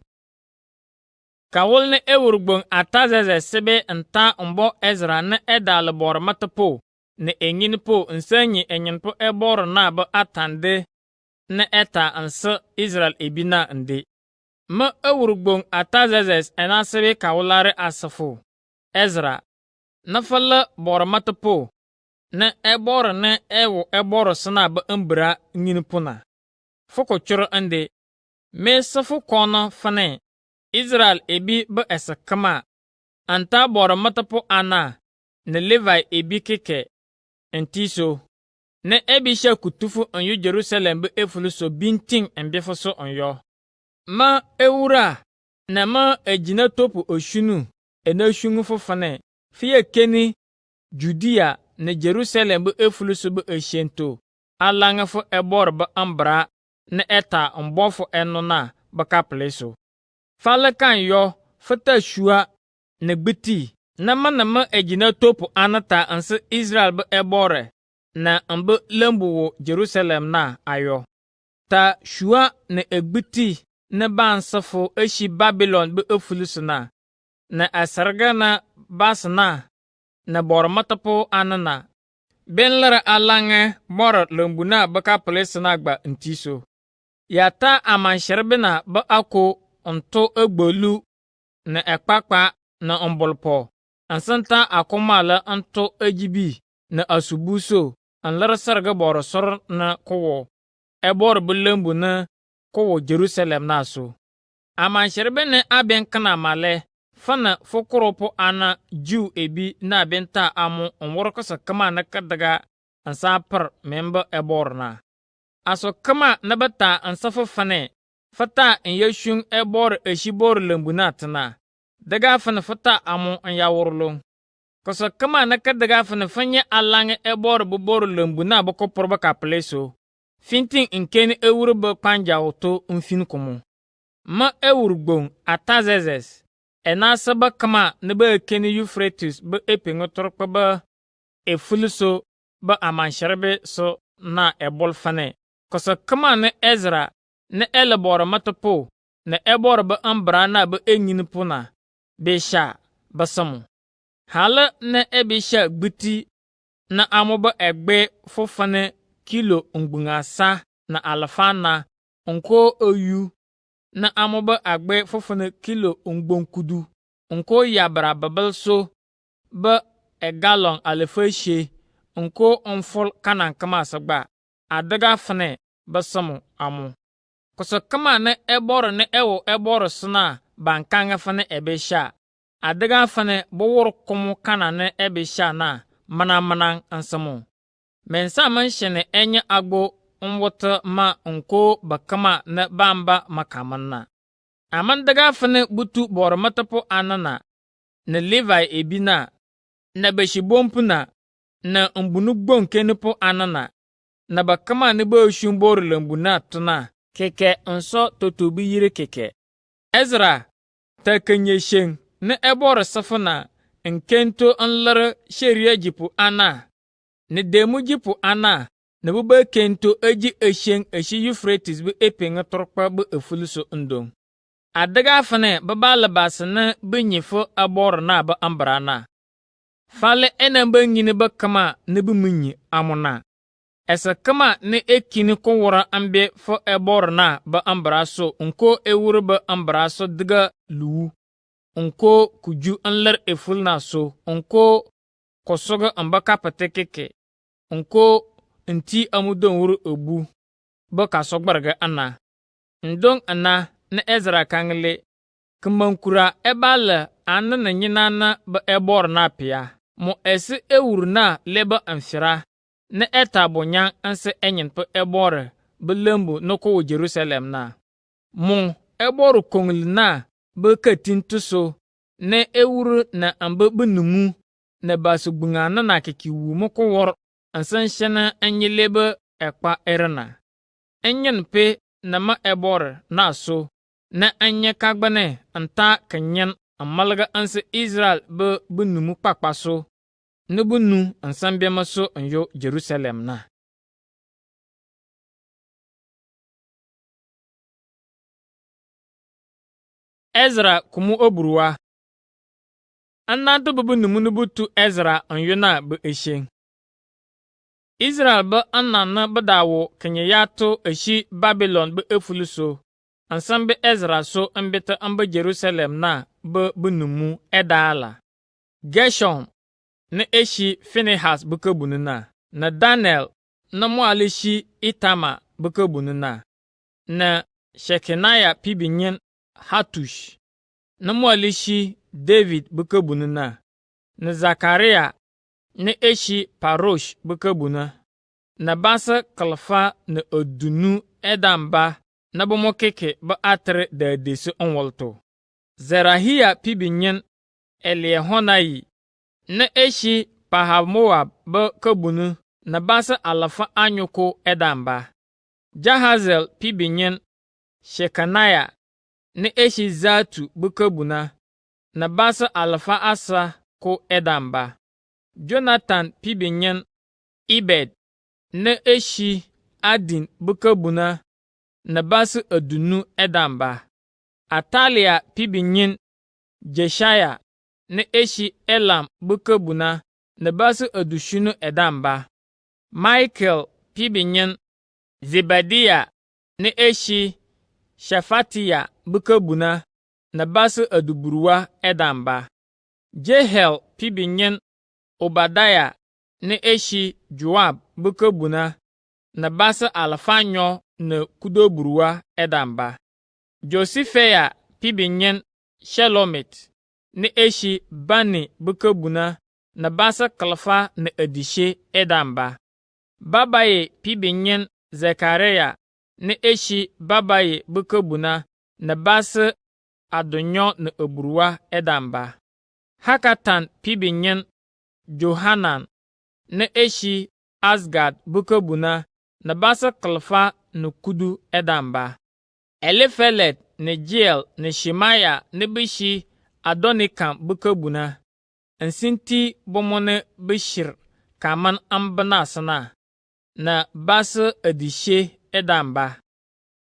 Kawol ne ewurgbong Atazazes sebe nta mbo Ezra na edal bor matapo ne engin po nsanyi enyen po ebor na ba atande na eta anse Israel ebina nde. Ma ewurgbong Atazazes ena sebe kawolare asafo Ezra na fala bor matapo na ebor na ewo ebor sana ba mbra ngin puna. Foko choro ande me safu kono fane Israel ebi ba esakama anta bora matapo ana na Levi ebi keke entiso na ebisha kutufu onyo Jerusalem ba efuluso binting embefoso onyo ma ewura na ma ejina topu oshunu ena shungu fofane fiye keni Judea na Jerusalem ba efuluso ba eshento alanga fo ebor ba ambra na eta mbofo enona ba kapleso. Fala kan yo fata shua na gbiti na manama ejina topu anata anse Israel ba ebore na mbe lembu wo Jerusalem na ayo. Ta shua na egbiti ne bansafo ahyi Babylon bɛ afulusu na asarga na basna na bormatapo anana benlara alange bor lambuna baka plesna gba ntiso yata amansharbina ba ako onto egbolu na ekpakpa na ombolpo ansanta akomala anto ejibi na asubuso anlar sarga bor sor na kowo ebor bulembu na kowo Jerusalem naso amansharbine aben kana male fana fokoropo ana Jew ebi na benta amu onworkosa kama na kadaga ansapar memba eborna aso kama na bata ansafo fane fata en yeshung ebor eshibor lambuna tana daga fana fata amu an yaworlong kosa kama na kadaga fana fanya alange ebor bubor lambuna bako porba kapleso fintin inkeni ewurbe panja oto unfin komo ma ewurgbong atazezes enasa ba kama na ba keni Euphrates ba epengo torpa ba efuluso ba amansharbe so na ebol fane kosa kama na Ezra na elebora matapo na ebora ba ambra na ba engini puna besha basamu hala na ebisha gbuti na amoba egbe fofane kilo ngbunga sa na alafana onko oyu na amoba agbe fofane kilo ngbonkudu onko yabra babalso ba egalon alefeshe onko onfol kanan kama sagba adaga fane basamu amu koso kama na eboro na ewo eboro sna bankanga fane ebesha adaga fane bowor komu kana na ebesha na mana ansamu mensa manshene enya agbo onwota ma onko bakama na bamba makamanna aman daga fane butu bor matapo anana na Levi ebina na beshibompuna na mbunu kenepo anana na bakama ne ba oshumbor lambuna tuna keke nso totobi yire keke Ezra takanyesheng na ebor safana nkento anlar sheria jipu ana ne demu jipu ana na buba kento eji esheng eshi Euphrates bu epenga torpa bu efuluso ndong adaga fane baba labasana bunyifo abor na ba ambrana fale enamba ngine ba kama ne bu munyi amuna esa kama ne ekini ko wora ambe fo ebor na ba ambraso onko ewur ba ambraso diga luwu onko kuju anlar efulna so onko kosoga ambaka patekeke onko nti amudon wur obu ba kasogbarga ana ndong ana na Ezra kangle kumankura ebala ana na nyinana ba ebor na pia mo esi ewur na leba amfira na etabonya anse enyen pe ebor belembu noko Jerusalem na mo ebor kongli na be katintuso na ewur na ambe benumu na basugbunga na kikiwu moko wor ansan shena enyelebe ekpa erna enyen pe na ma ebor na so na anye kagbane anta kanyen amalga anse Israel be benumu kpakpaso ne bunu ansan biama so anyo Jerusalem na Ezra kumu oburuwa ananto benumu nubutu Ezra anyona be esheng Israel ba anana badawo kenyayato eshi Babylon be efuluso ansan be Ezra so ambeta amba Jerusalem na be benumu edala Gershom na eshi Finehas bukabununa na Daniel na moalishi Itama bukabununa na Shekinaya pibinyen Hatush na moalishi David bukabununa na Zakaria na eshi Parosh bukabuna na basa kalfa na odunu edamba na bomokeke ba atre da desu onwolto Zerahia pibinyen Eliehonayi na eshi Pahamoab ba kabunu na basa alafa anyoko edamba Jahazel pibinyen Shekanaya na eshi Zatu bukabuna na basa alafa asa ko edamba Jonathan pibinyen Ibed na eshi Adin bukabuna na basi adunu ɛdan ba. Atalia pibinyin Jeshaya ne eshi Elam bukabuna na basi adushunu ɛdan ba. Michael pibinyin Zebadia ne eshi Shafatiya bukabuna na basi aduburuwa ɛdan ba. Jehel pibinyin Obadaya ne eshi Joab bukabuna na basi alfanyo na kudoburuwa ɛdan ba. Josifeya pibinyin Shelomit ne eshi Bani bukabuna na basi kalfa na adishe ɛdan ba. Babaye pibinyin Zekaria ne eshi Babaye bukabuna na basi adonyo na oburuwa ɛdan ba. Hakatan pibinyin Johanan ne eshi Asgad bukabuna na basi kalfa na kudu ɛdan ba. Elifelet ne Jeiel ne Shemaya ne bishi Adonikam bukabuna nsinti bomo ne bishir kaman ambana sana na basi adishe ɛdan ba.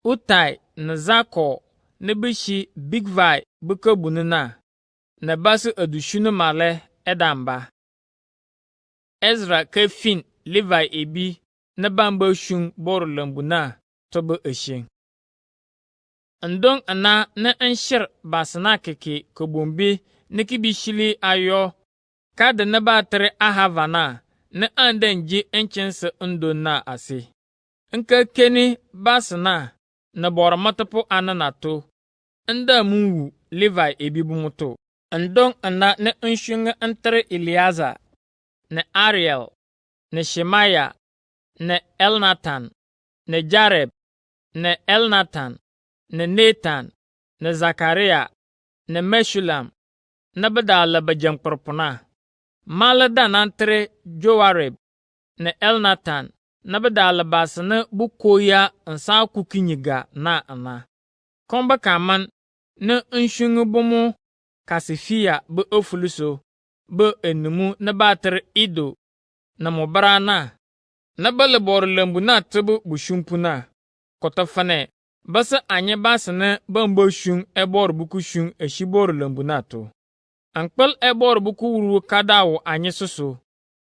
Utai ne Zakor ne bishi Bigvai bukabuna na basi adushunu male ɛdan ba. Ezra kefin Levi ebi ne bamba shun bor lambuna tobo eshen. Ndong ana ne nshir basana keke kobombe ne kibishili ayo kada ne batere ahavana ne andenji enchense ndona ase. Nka keni basana na bor matapo ananato nda munwu Levi ebi bumuto. Ndong ana ne nshunga antere Eliaza ne Ariel ne Shemaya ne Elnatan ne Jareb ne Elnatan ne Nathan ne Zakaria ne Meshulam ne bedala bajangpurpuna. Malada nantre Joareb ne Elnatan ne bedala basane bukoya nsa kukinyiga na ana. Komba kaman ne nshungu bomu Kasifia be ofuluso be enumu ne batere Ido na mubarana na bale bor lambuna tebu bushumpuna kotafane basa anye basane bambo shun ebor buku shun eshibor lambunato. Ankpel ebor buku wuru kadawo anye susu.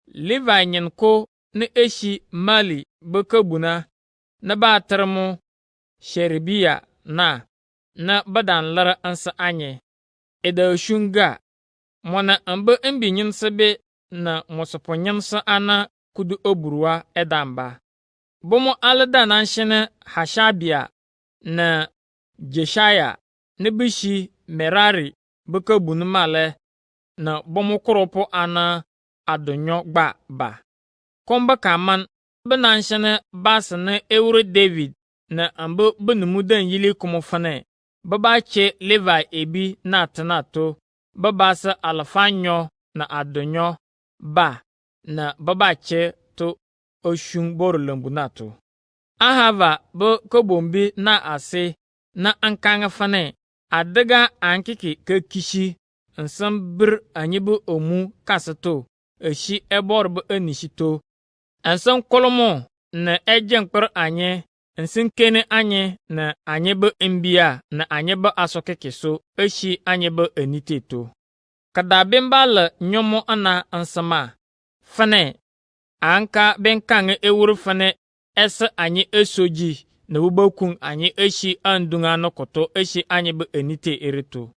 Levi nyenko ne eshi Mali bekabuna na batermu Sherebia na badan lara ansa anye. Eda shunga mona ambe mbinyin sebe na mosoponyansa ana kudu oburuwa edamba. Bomo alada nanshene Hashabia na Jeshaya ne bishi Merari bekabunu male na bomo koropo ana adonyo gba ba. Komba kaman benanshene basane eure David na ambe benumudan yili kumufane. Babache Levi ebi na tenato babasa alfanyo na adonyo ba na babache to oshun bor lambunato. Ahava bo kobombi na ase na ankanga fane adega ankiki kekishi nsambir anyibu omu kasato eshi ebor bo enishito ansan kolomo na ejenkper anye nsinkene anye na anyebe mbia na anyebe asokeke so eshi anyebe eniteto. Kadabimba nyomo ana ansama fane anka benkange ewuru fane ese anye esoji na wubakun anye eshi andunga no koto eshi anyebe enite erito.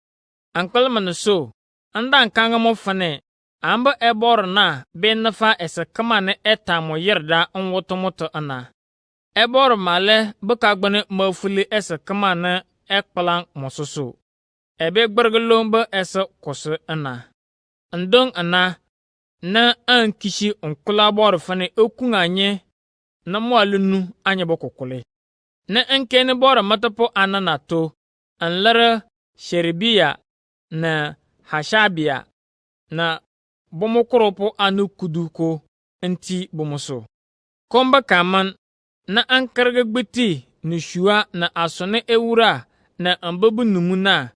Ankalman so anda ankanga mo fane amba ebor na bennafa ese kamane etamo yerda onwotomoto ana. Ebor male bekagbane mafuli ese kamane ekpalang mososo. Ebe gbergelombe ese kose ana. Ndong ana na ankishi onkula bor fane okunganye na mwalunu anye bokokole. Na enkene bor matapo ananato anlara Sherebia na Hashabia na bomokoropo anu kuduko enti bomoso. Komba kaman na ankarga gbiti nushua na asone ewura na ambabu numuna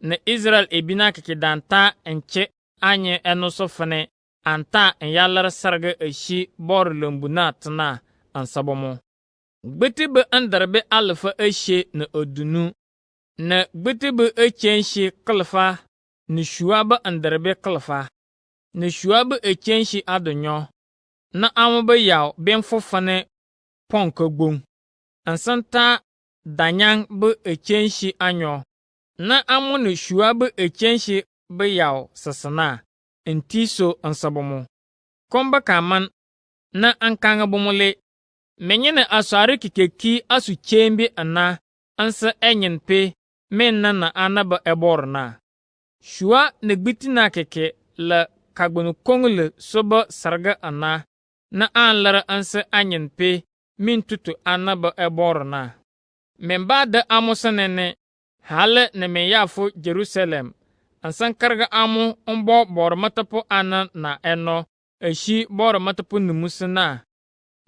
na Israel ebina kekidanta enche anye enoso fane anta enyalar sarga eshi bor lambuna tana ansabomo. Gbiti bɛ andarbi alifa ashe ni odunu, ni gbiti bɛ achenshi kilfa, ni shua bɛ andarbi kilfa, ni shua bɛ achenshi adonyo, ni amu bɛ yaw ben fufani pon kagbon, n sin ta danyang bɛ achenshi anyo, ni amu ni shua bɛ achenshi bɛ yaw sisina, n tiso n sabumu. Kom bɛ kaman ni n kaŋa bumuli, menyini aswari kikeki asu chembi ana ansa enyin pe men na ana ba eborna. Shua ni gbiti na keke la kagbunu konglu soba sarga ana na an lara ansa anyin pe min tutu ana ba eborna. Men ba da amu sanene hale ne men yafu Jerusalem ansan karga amu umbo bor matapu ana na eno ashi bor matapu numusina.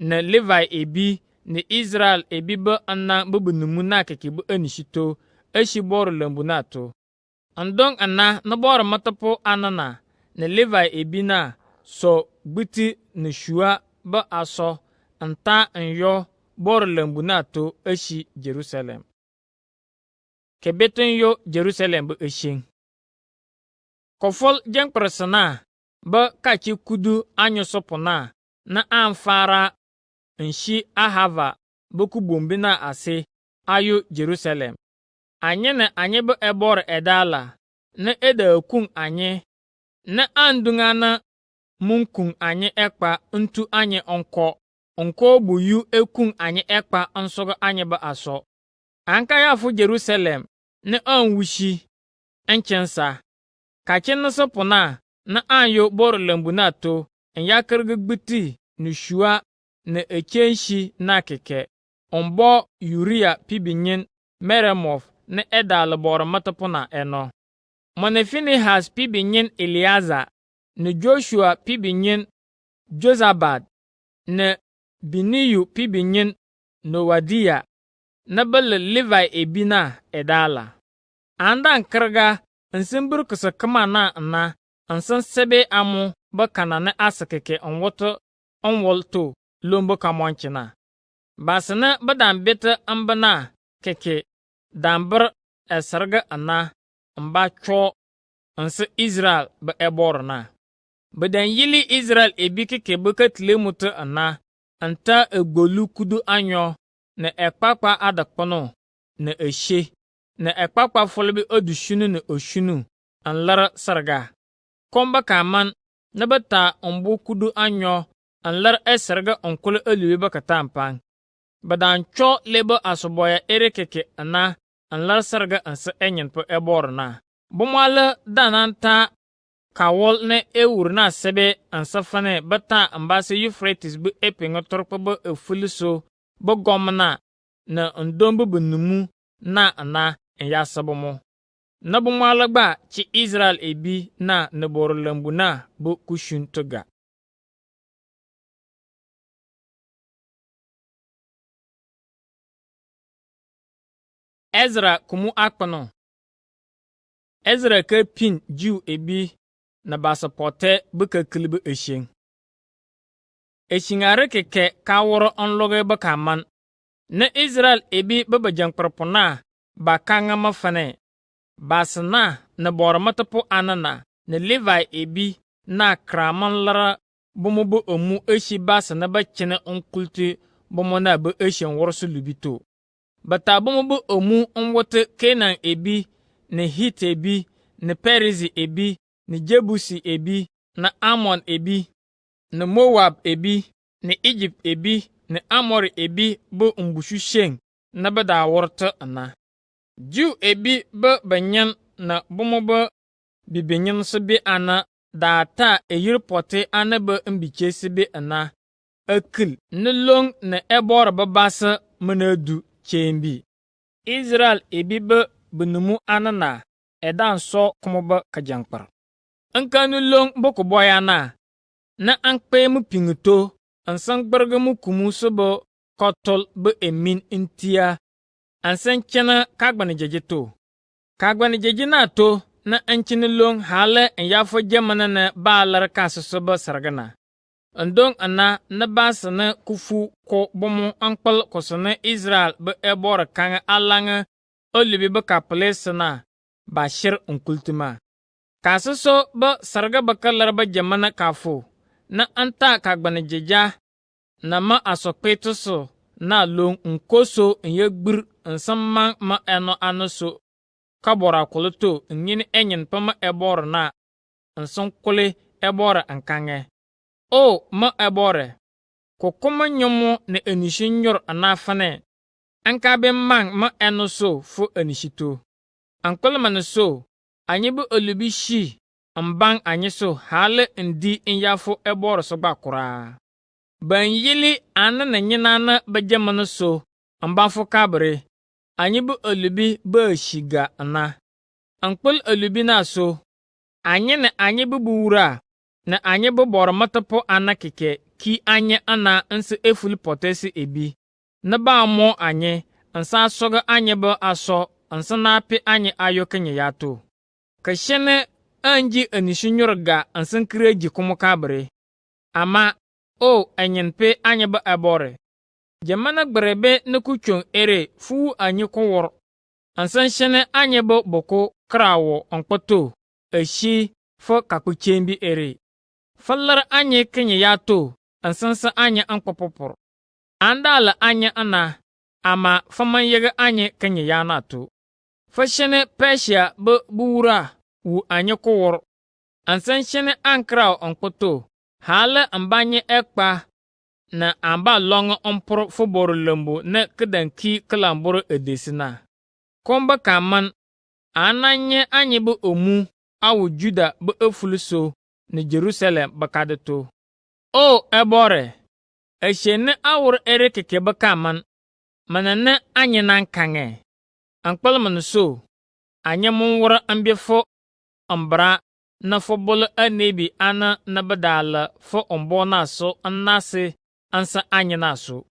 Na Levi ebi ni Israel ebi ba ana bubu numu na keke bu anishito ashi bor lambu na to. Andong ana na bor matapo anana na Levi ebi na so gbiti ni shua ba aso anta anyo bor lambu na to ashi Jerusalem. Kebeton yo Jerusalem bu ashing. Kofol jeng persana ba kachi kudu anyo sopona na amfara nshi ahava boku bombi na ase ayo Jerusalem. Anye na anye bu ebor edala na eda kun anye na andunga na munkun anye ekpa ntu anye onko bu yu ekun anye ekpa ansogo anye ba aso. Anka yafu Jerusalem na anwushi enchensa. Kachen na sopona na anyo bor lambu na to nyakirga gbiti ni shua na echenshi na keke ombo Uria pibinyin Meremoth na edal bor matapuna eno. Mone Finehas pibinyin Eliaza na Joshua pibinyin Jozabad na Biniyu pibinyin Nowadia na bala Levi ebina edala. Andan kirga nsimbir kisa kama na nsin sebe amu bakana na asakeke onwoto onwolto lombo kamonchina. Basina badan beta ambana keke dambir esarga ana mba cho nsi Israel ba eborna. Badan yili Israel ebi keke bukatle mutu ana anta egbolu kudu anyo na ekpakpa adakpono na eshe na ekpakpa folbi odushunu na oshunu anlara sarga. Komba kaman na bata ombu kudu anyo anlar esarga onkule eliwe bakatampan. Badan cho lebo asoboya erekeke ana anlar sarga ansa enyen po eborna. Bumwala dananta kawol na ewur na sebe ansafane bata ambase Euphrates bu epinga torpa bu efuliso bu gomna na ndombu bunumu na ana enyasabomo. Na bumwala gba chi Israel ebi na neboro lambu na bu kushun toga. Ezra kumu akpano. Ezra ka pin Jew ebi na basapote buka kilbu eshing. Eshingare keke kaworo onloge bakaman. Na Israel ebi baba jangparpona bakanga mafane. Basana na boro matapo anana na Levi ebi na kraman lara bumubu omu eshi basana ba chene onkulti bumu na bu eshen worsu lubito. Bata bumubu omu onwote Kenan ebi na Hit ebi na Perizi ebi na Jebusi ebi na Amon ebi na Moab ebi na Egypt ebi na Amori ebi bu mbushu sheng na bada worta ana. Jew ebi ba banyan na bumubu bibenyan sebe ana data eyirpote ana ba mbiche sebe ana akil nilong na ebor babasa manadu chembi. Israel ebi ba bunumu anana edan so kumuba kajangpar. Ankanu long boko boyana na ankpe mu pinguto ansan gbarga mu kumu sobo kotol ba emin intia ansan chena kagbani jejeto. Kagbani jejina to na anchini long hale en yafo jamana na baalar kasu sobo sargana. Ndong ana na basana kufu ko bomo ankpal kosana Israel be ebor kanga alange olubi be kapalesana bashir unkultuma. Kasaso be sarga bakalar ba jamana kafu na anta kagbana jeja na ma asokpetuso na long nkoso nyegbir nsamman ma eno anoso kabora koloto nyini enyen pama ebor na nson kule ebor ankange. O ma ebore ko kuma nyomo ne enishin yor anafane anka be mang ma eno so fu enishito ankolma no so anyi bu olubi shi ambang anyi so hale ndi inyafo ebor so bakura ban yili ana na nyina na bejamano so ambafo kabre anyi bu olubi ba shiga ana ankpol olubi na so anyi ne anyi bu buura na anyị bụ bọrọ matapo ana keke ki anyị ana nsi efuli potesi ebi na ba mo anyị nsa asoga anyị bụ aso nsa napi anyị ayo kenye yato ka shene anji anishinyor ga nsan kireji kuma kabre ama o enyenpe anyị bụ abore jamana gberebe na kuchon ere fu anyị kwor nsan shene anyị bụ boko krawo onkpoto eshi fo kakuchembi ere fallar anye kenye yato ansansa anye ankpopopor andala anye ana ama faman yega anye kenye yanato fashene Persia be buura wu anye kowor ansan shene ankrao onkpoto hala ambanye ekpa na amba longo omporo foboro lembo na kedanki kalamboro edesina komba kaman ananye anye be omu awu Juda be efuluso ni Jerusalem bakadeto. O ebore, eshene awur ere keke bakaman, manane anye nan kange. Ankpalman so, anye munwara ambefo ambra na fobolo anebi ana na badala fo ombo naso anase ansa anye naso.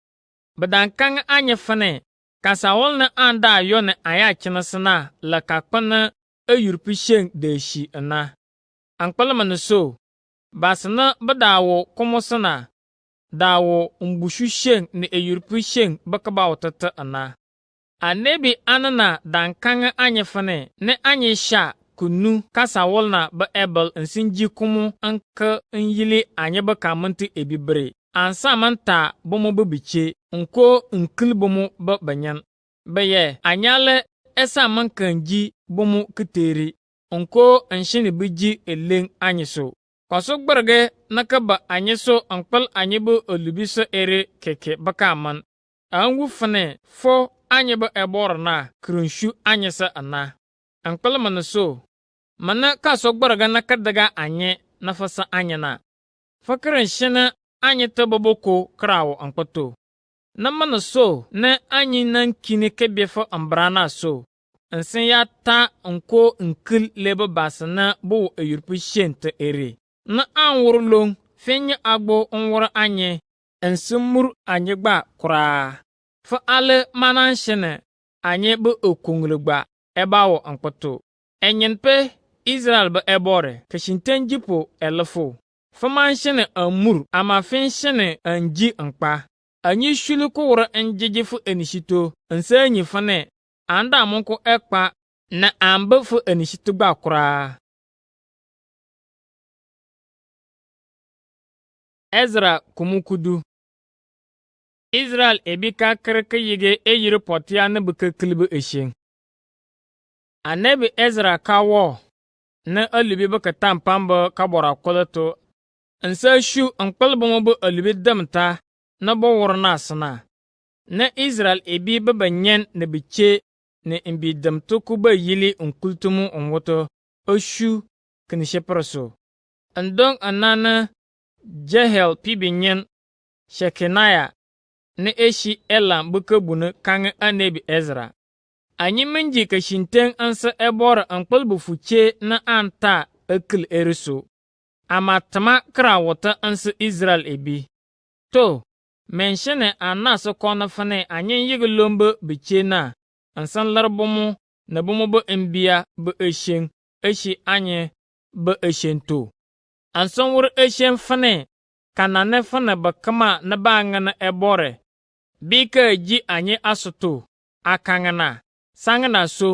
Badan kange anye fane, kasawol na anda yone aya chinasana la kakpana ayurpisheng deshi ana. Ankpalman so, basana badawo komosana, dawo mbushusheng ni eyurpisheng bakabawo tata ana. Anebi anana dankanga anyefane ne anyesha kunu kasawolna ba ebel nsinji kumu anka nyili anye bakamanti ebibre. Ansa manta bomo babiche, nko nkil bomo ba banyan. Baye, anyale esa mankanji bomo kiteri. Onko anshini biji eleng anyiso. Koso gbarge nakaba anyiso ankpal anyibo olubiso ere keke bakaman. Angu fane fo anyibo ebor na krinshu anyisa ana. Ankpal manaso. Mana kaso gbarge nakadaga anye nafasa anyana. Fakren shena anyita baboko krawo ankpato. Na manaso na anyi nan kine kebefo ambrana so. Nsen ya ta nko nkil lebe basana bo eyurpi shente ere. Na anwurlong fenye agbo onwur anye ensumur anye gba kura. Fa ale manan shene anye bo okunglegba ebawo ankpoto. Enyenpe Israel be ebore kashinten jipo elefo. Fa man shene amur ama fen shene anji ankpa. Anyi shulu ko wura enjejefu enishito ensenyi fane. Anda monko ekpa na ambe fu enishito gba kura. Ezra kumukudu. Israel ebika kirke yige eyiri potia ne buke klibu eshin. Anebi Ezra kawo ne alibi buke tampambo kabora koloto. Nsa shu ankpalbo mo bu alibi damta na bo wurna sana. Ne Israel ebi babanyen ne biche ne imbi damto kuba yili unkultumu onwoto oshu kinishepreso. Andong anana Jehel pibinyen Shekinaya ne eshi Elam bukabunu kange anebi Ezra. Anyi minji kashinten ansa ebor ankpalbu fuche na anta akil eriso. Amatama krawota ansa Israel ebi. To, menshene anaso kona fane anyen yigi lombo biche na ansan larbomu na bomo bo mbia bo eshen eshi anye bo eshen to. Ansan wur eshen fane kana ne fene ba kama ne ba ngana ebore bika ji anyị asutu akangana sangana so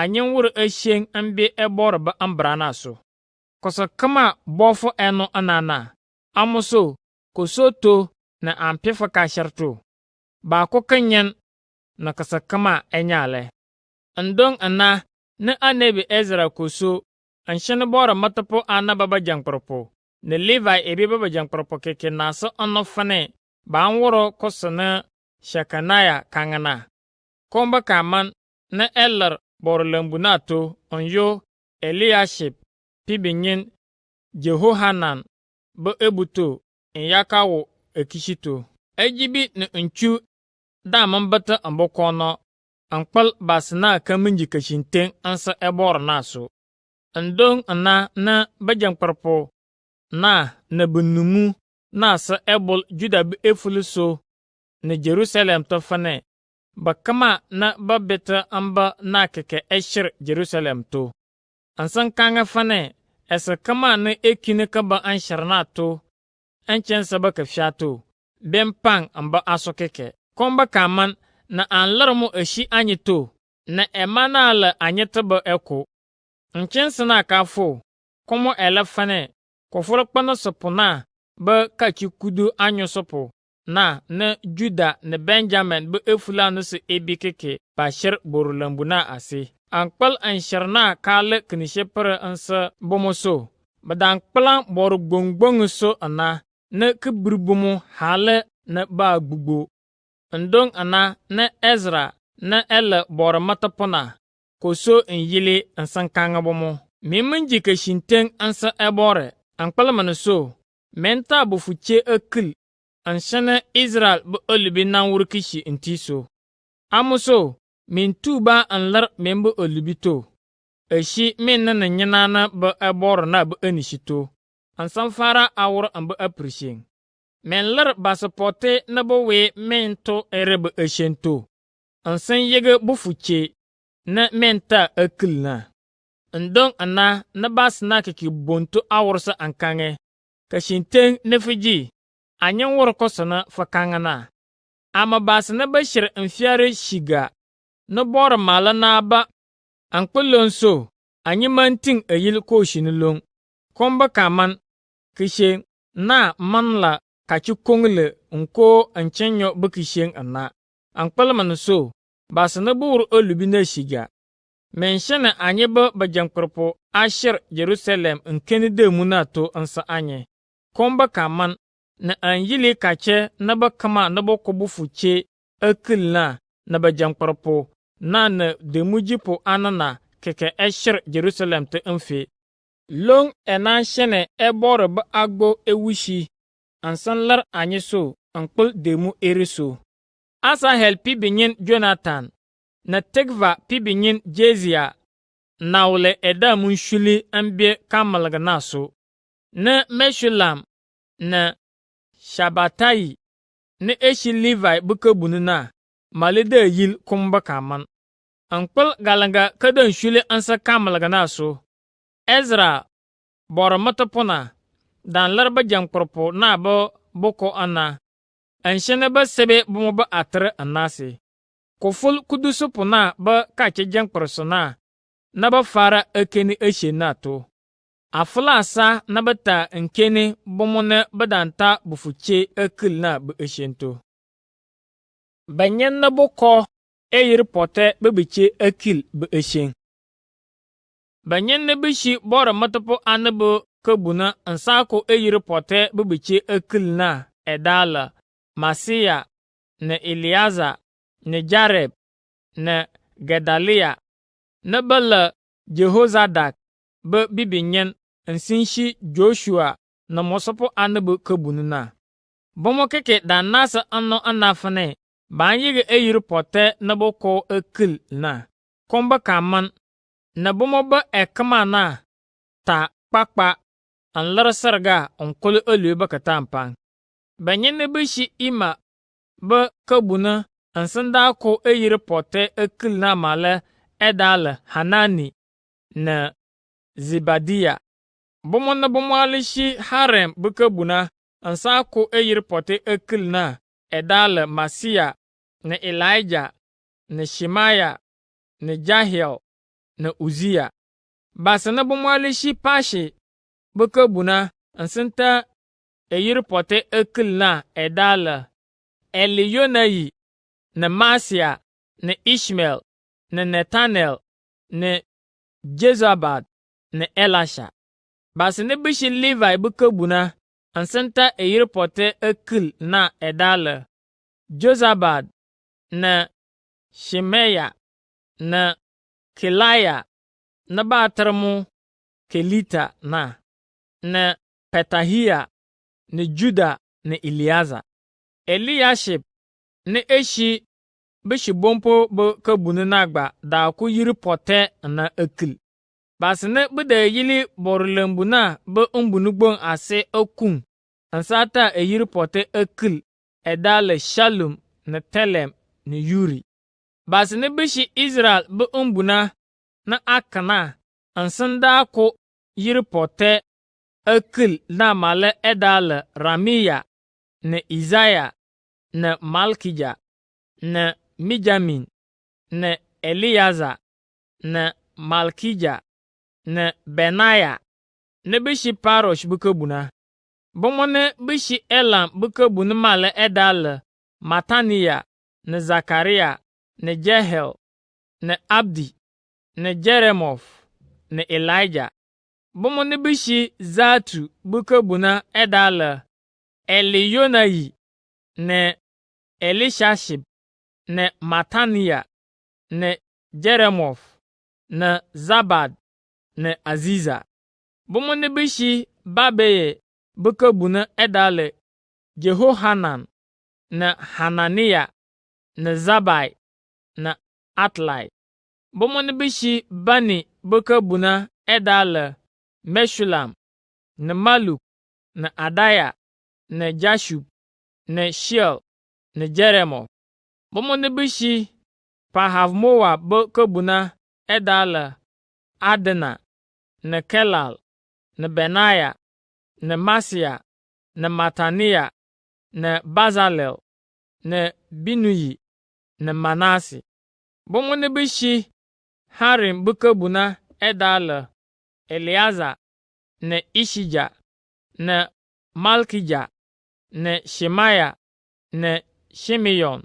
anyị wur eshen ambe ebore ba ambrana so koso kama bofo eno anana amuso kosoto na ampefa kasharto ba ko kanyen na kasa kama enyale andong ana ne anebi Ezra koso anshene bora matapo ana baba jangpropo ne Levi ebi baba jangpropo keke naso onofane ba nworo kosana Shekanaya kangana komba kaman ne Eller borlembunato onyo Eliashib pibinyin Jehohanan bo ebuto nyakawo ekishito ejibi ne nchu daman bata ambokono ankpal basna kaminji kashinten ansa ebor naso andong ana na bajangparpo na bunumu na sa ebol juda be efuluso na Jerusalem to fane bakama na babeta amba na keke eshir Jerusalem to ansan kanga fane esa kama na ekine kaba ansharna to anchen sabaka fiato bempang amba aso keke komba kaman na anlarmo eshi anyito na emanala anyetaba eko nchensena kafo komo elefane koforo kpana sopona ba kachi kudu anyo sopo na Juda na Benjamin ba efulano se ebi keke bashir borulambuna ase ankpal ansharna kale knishe pere ansa bomoso badan kplan boru gbongbong so ana na kibrubumu hale na ba gbugbo ndong ana na Ezra na ele bor matapona koso nyili ansankanga bomo mimunji ka shinten ansa ebore ankpal manaso menta bufuche akil anshana Israel bu olubi nan wurkishi intiso amuso min tuba anlar membu olubito eshi min na nyanana ba ebor na bu anishito ansan fara awur ambu aprishin men lar basapote na bo we mento erebe eshento ansan yege bufuche na menta akilna ndong ana na basna kiki bonto awursa ankange kashinten nefiji anyen wur kosana fakangana ama basna bashir mfiare shiga na bor mala na ba ankpolonso anyimantin ayil ko shinilong komba kaman kishen na manla kachi kongle nko anchenyo bukishen ana ankpalman so basna bur olubi na shiga menshene anyeba bajangkorpo ashir Jerusalem nkeni de munato ansa anye komba kaman na anyili kache na bakama na bokobu fuche akilna na bajangkorpo na demujipo anana keke ashir Jerusalem te mfe long enan shene ebor ba agbo ewushi ansan lar anyeso ankpul demu eriso Asahel pibinyin Jonathan na Tegva pibinyin Jezia nawle edamun shuli ambie kamalga naso na Meshulam na Shabatai na eshi Levi bukabununa malida yil kumba kaman ankpul galanga kadan shuli ansa kamalga naso Ezra bor matapona dan larba jangkorpo na bo boko ana anshene ba sebe bomo ba atre anase koful kudusupu na ba kache jangkorsona na ba fara akeni eshenato aflasa na bata nkeni bomo na badanta bufuche akil na bu eshento banyen na boko eyir pote bebiche akil bu eshen banyen na bishi bora matapo anabu kabuna ansako eyir pote bebiche akil na edala Masiya na Eliaza na Jareb na Gedalia na bala Jehozadak ba bibinyen nsinshi Joshua na mosopo anabu kabununa bomo keke da nasa anno anafane banyige eyir pote na boko akil na komba kaman na bomo ba ekama na ta kpakpa anlar sarga onkol olu bakatampan banyen bishi ima ba kabuna ansanda ko eyir pote akil na mala edal Hanani na Zibadia bomo na bomo alishi harem ba kabuna nsa ko eyiri pote ekil na edale Masia ne Elijah ne Shemaya ne Jahiel ne Uzia. Basene bumwali shi pashi bukabuna nsinta eyiri pote ekil na edale Elionayi ne Masia ne Ishmael ne Netanel ne Jezabad ne Elasha. Basene bishi Levi bukabuna nsinta eyiri pote ekil na edale Jozabad ne Shimeya ne Kelaya ne batarmu Kelita ne Petahia ne Juda ne Eliaza. Eliashib ne eshi bishi bompo bu kabunu nagba da ku yiri pote na ekil. Basene bida yili borulembuna bu umbunugbon ase okun ansata eyiri pote ekil edale Shalom ne Telem ne Yuri. Basene bishi Israel bu umbuna na akana ansanda ko yiri pote ekil na male edale Ramiya ne Isaiah ne Malkija ne Mijamin ne Eliaza ne Malkija ne Benaya ne bishi Parosh bukabuna. Bomone bishi Elam bukabuna male edale Mataniya ne Zakaria ne Jehel ne Abdi ne Jeremoth ne Elijah. Bomone bishi Zatu bukabuna edale Elionayi ne Elishashib ne Mataniya ne Jeremoth ne Zabad ne Aziza. Bomone bishi Babeye bukabuna edale Jehohanan ne Hananiya ne Zabai ne Atlai. Bomone bishi Bani bukabuna edale Meshulam ne Maluk ne Adaya ne Jashub ne Shiel ne Jeremoth. Bomone bishi Pahavmoa bukabuna edale Adena ne Kelal ne Benaya ne Masia ne Mataniya ne Bazalel ne Binuyi ne Manase. Bomone bishi Harim bukabuna edale Eliaza ne Ishija ne Malkija ne Shemaya ne Shimeyon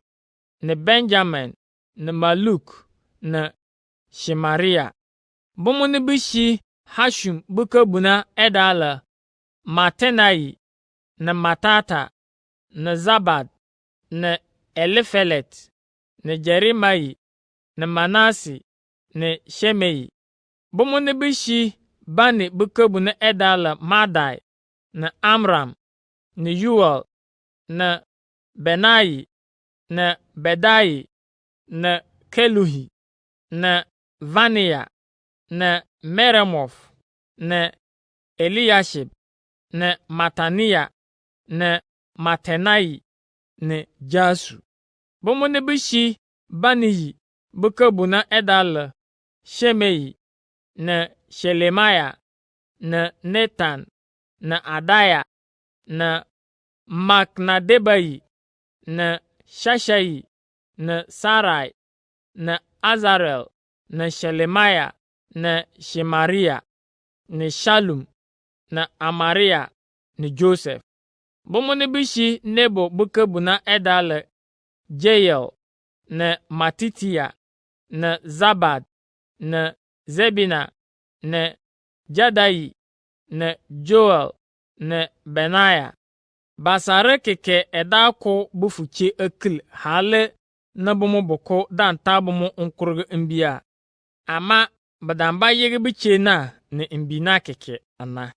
ne Benjamin ne Maluk ne Shemaria. Bomone bishi Hashum bukabuna edale Matenayi ne Matata ne Zabad ne Elifelet ne Jerimayi ne Manase ne Shemeyi. Bomone bishi Bani bukabuna edale Madai ne Amram ne Yuel ne Benayi ne Bedayi ne Keluhi ne Vaniya ne Meremoth ne Eliashib ne Mataniya ne Matenayi ne Jasu. Bomone bishi Baniyi bukabuna edale Shemeyi ne Shelemaya ne Netan ne Adaya ne Maknadebayi ne Shashayi ne Sarai ne Azarel ne Shelemaya ne Shemaria ne Shalum ne Amaria ne Joseph. Bomone bishi Nebo bukabuna edale Jeyel ne Matitiya ne Zabad ne Zebina ne Jadayi ne Joel ne Benaya. Basare keke edako bufuche ekil hale na bomo boko dan tabomo nkurge mbia. Ama badamba yege biche na ne mbina keke ana.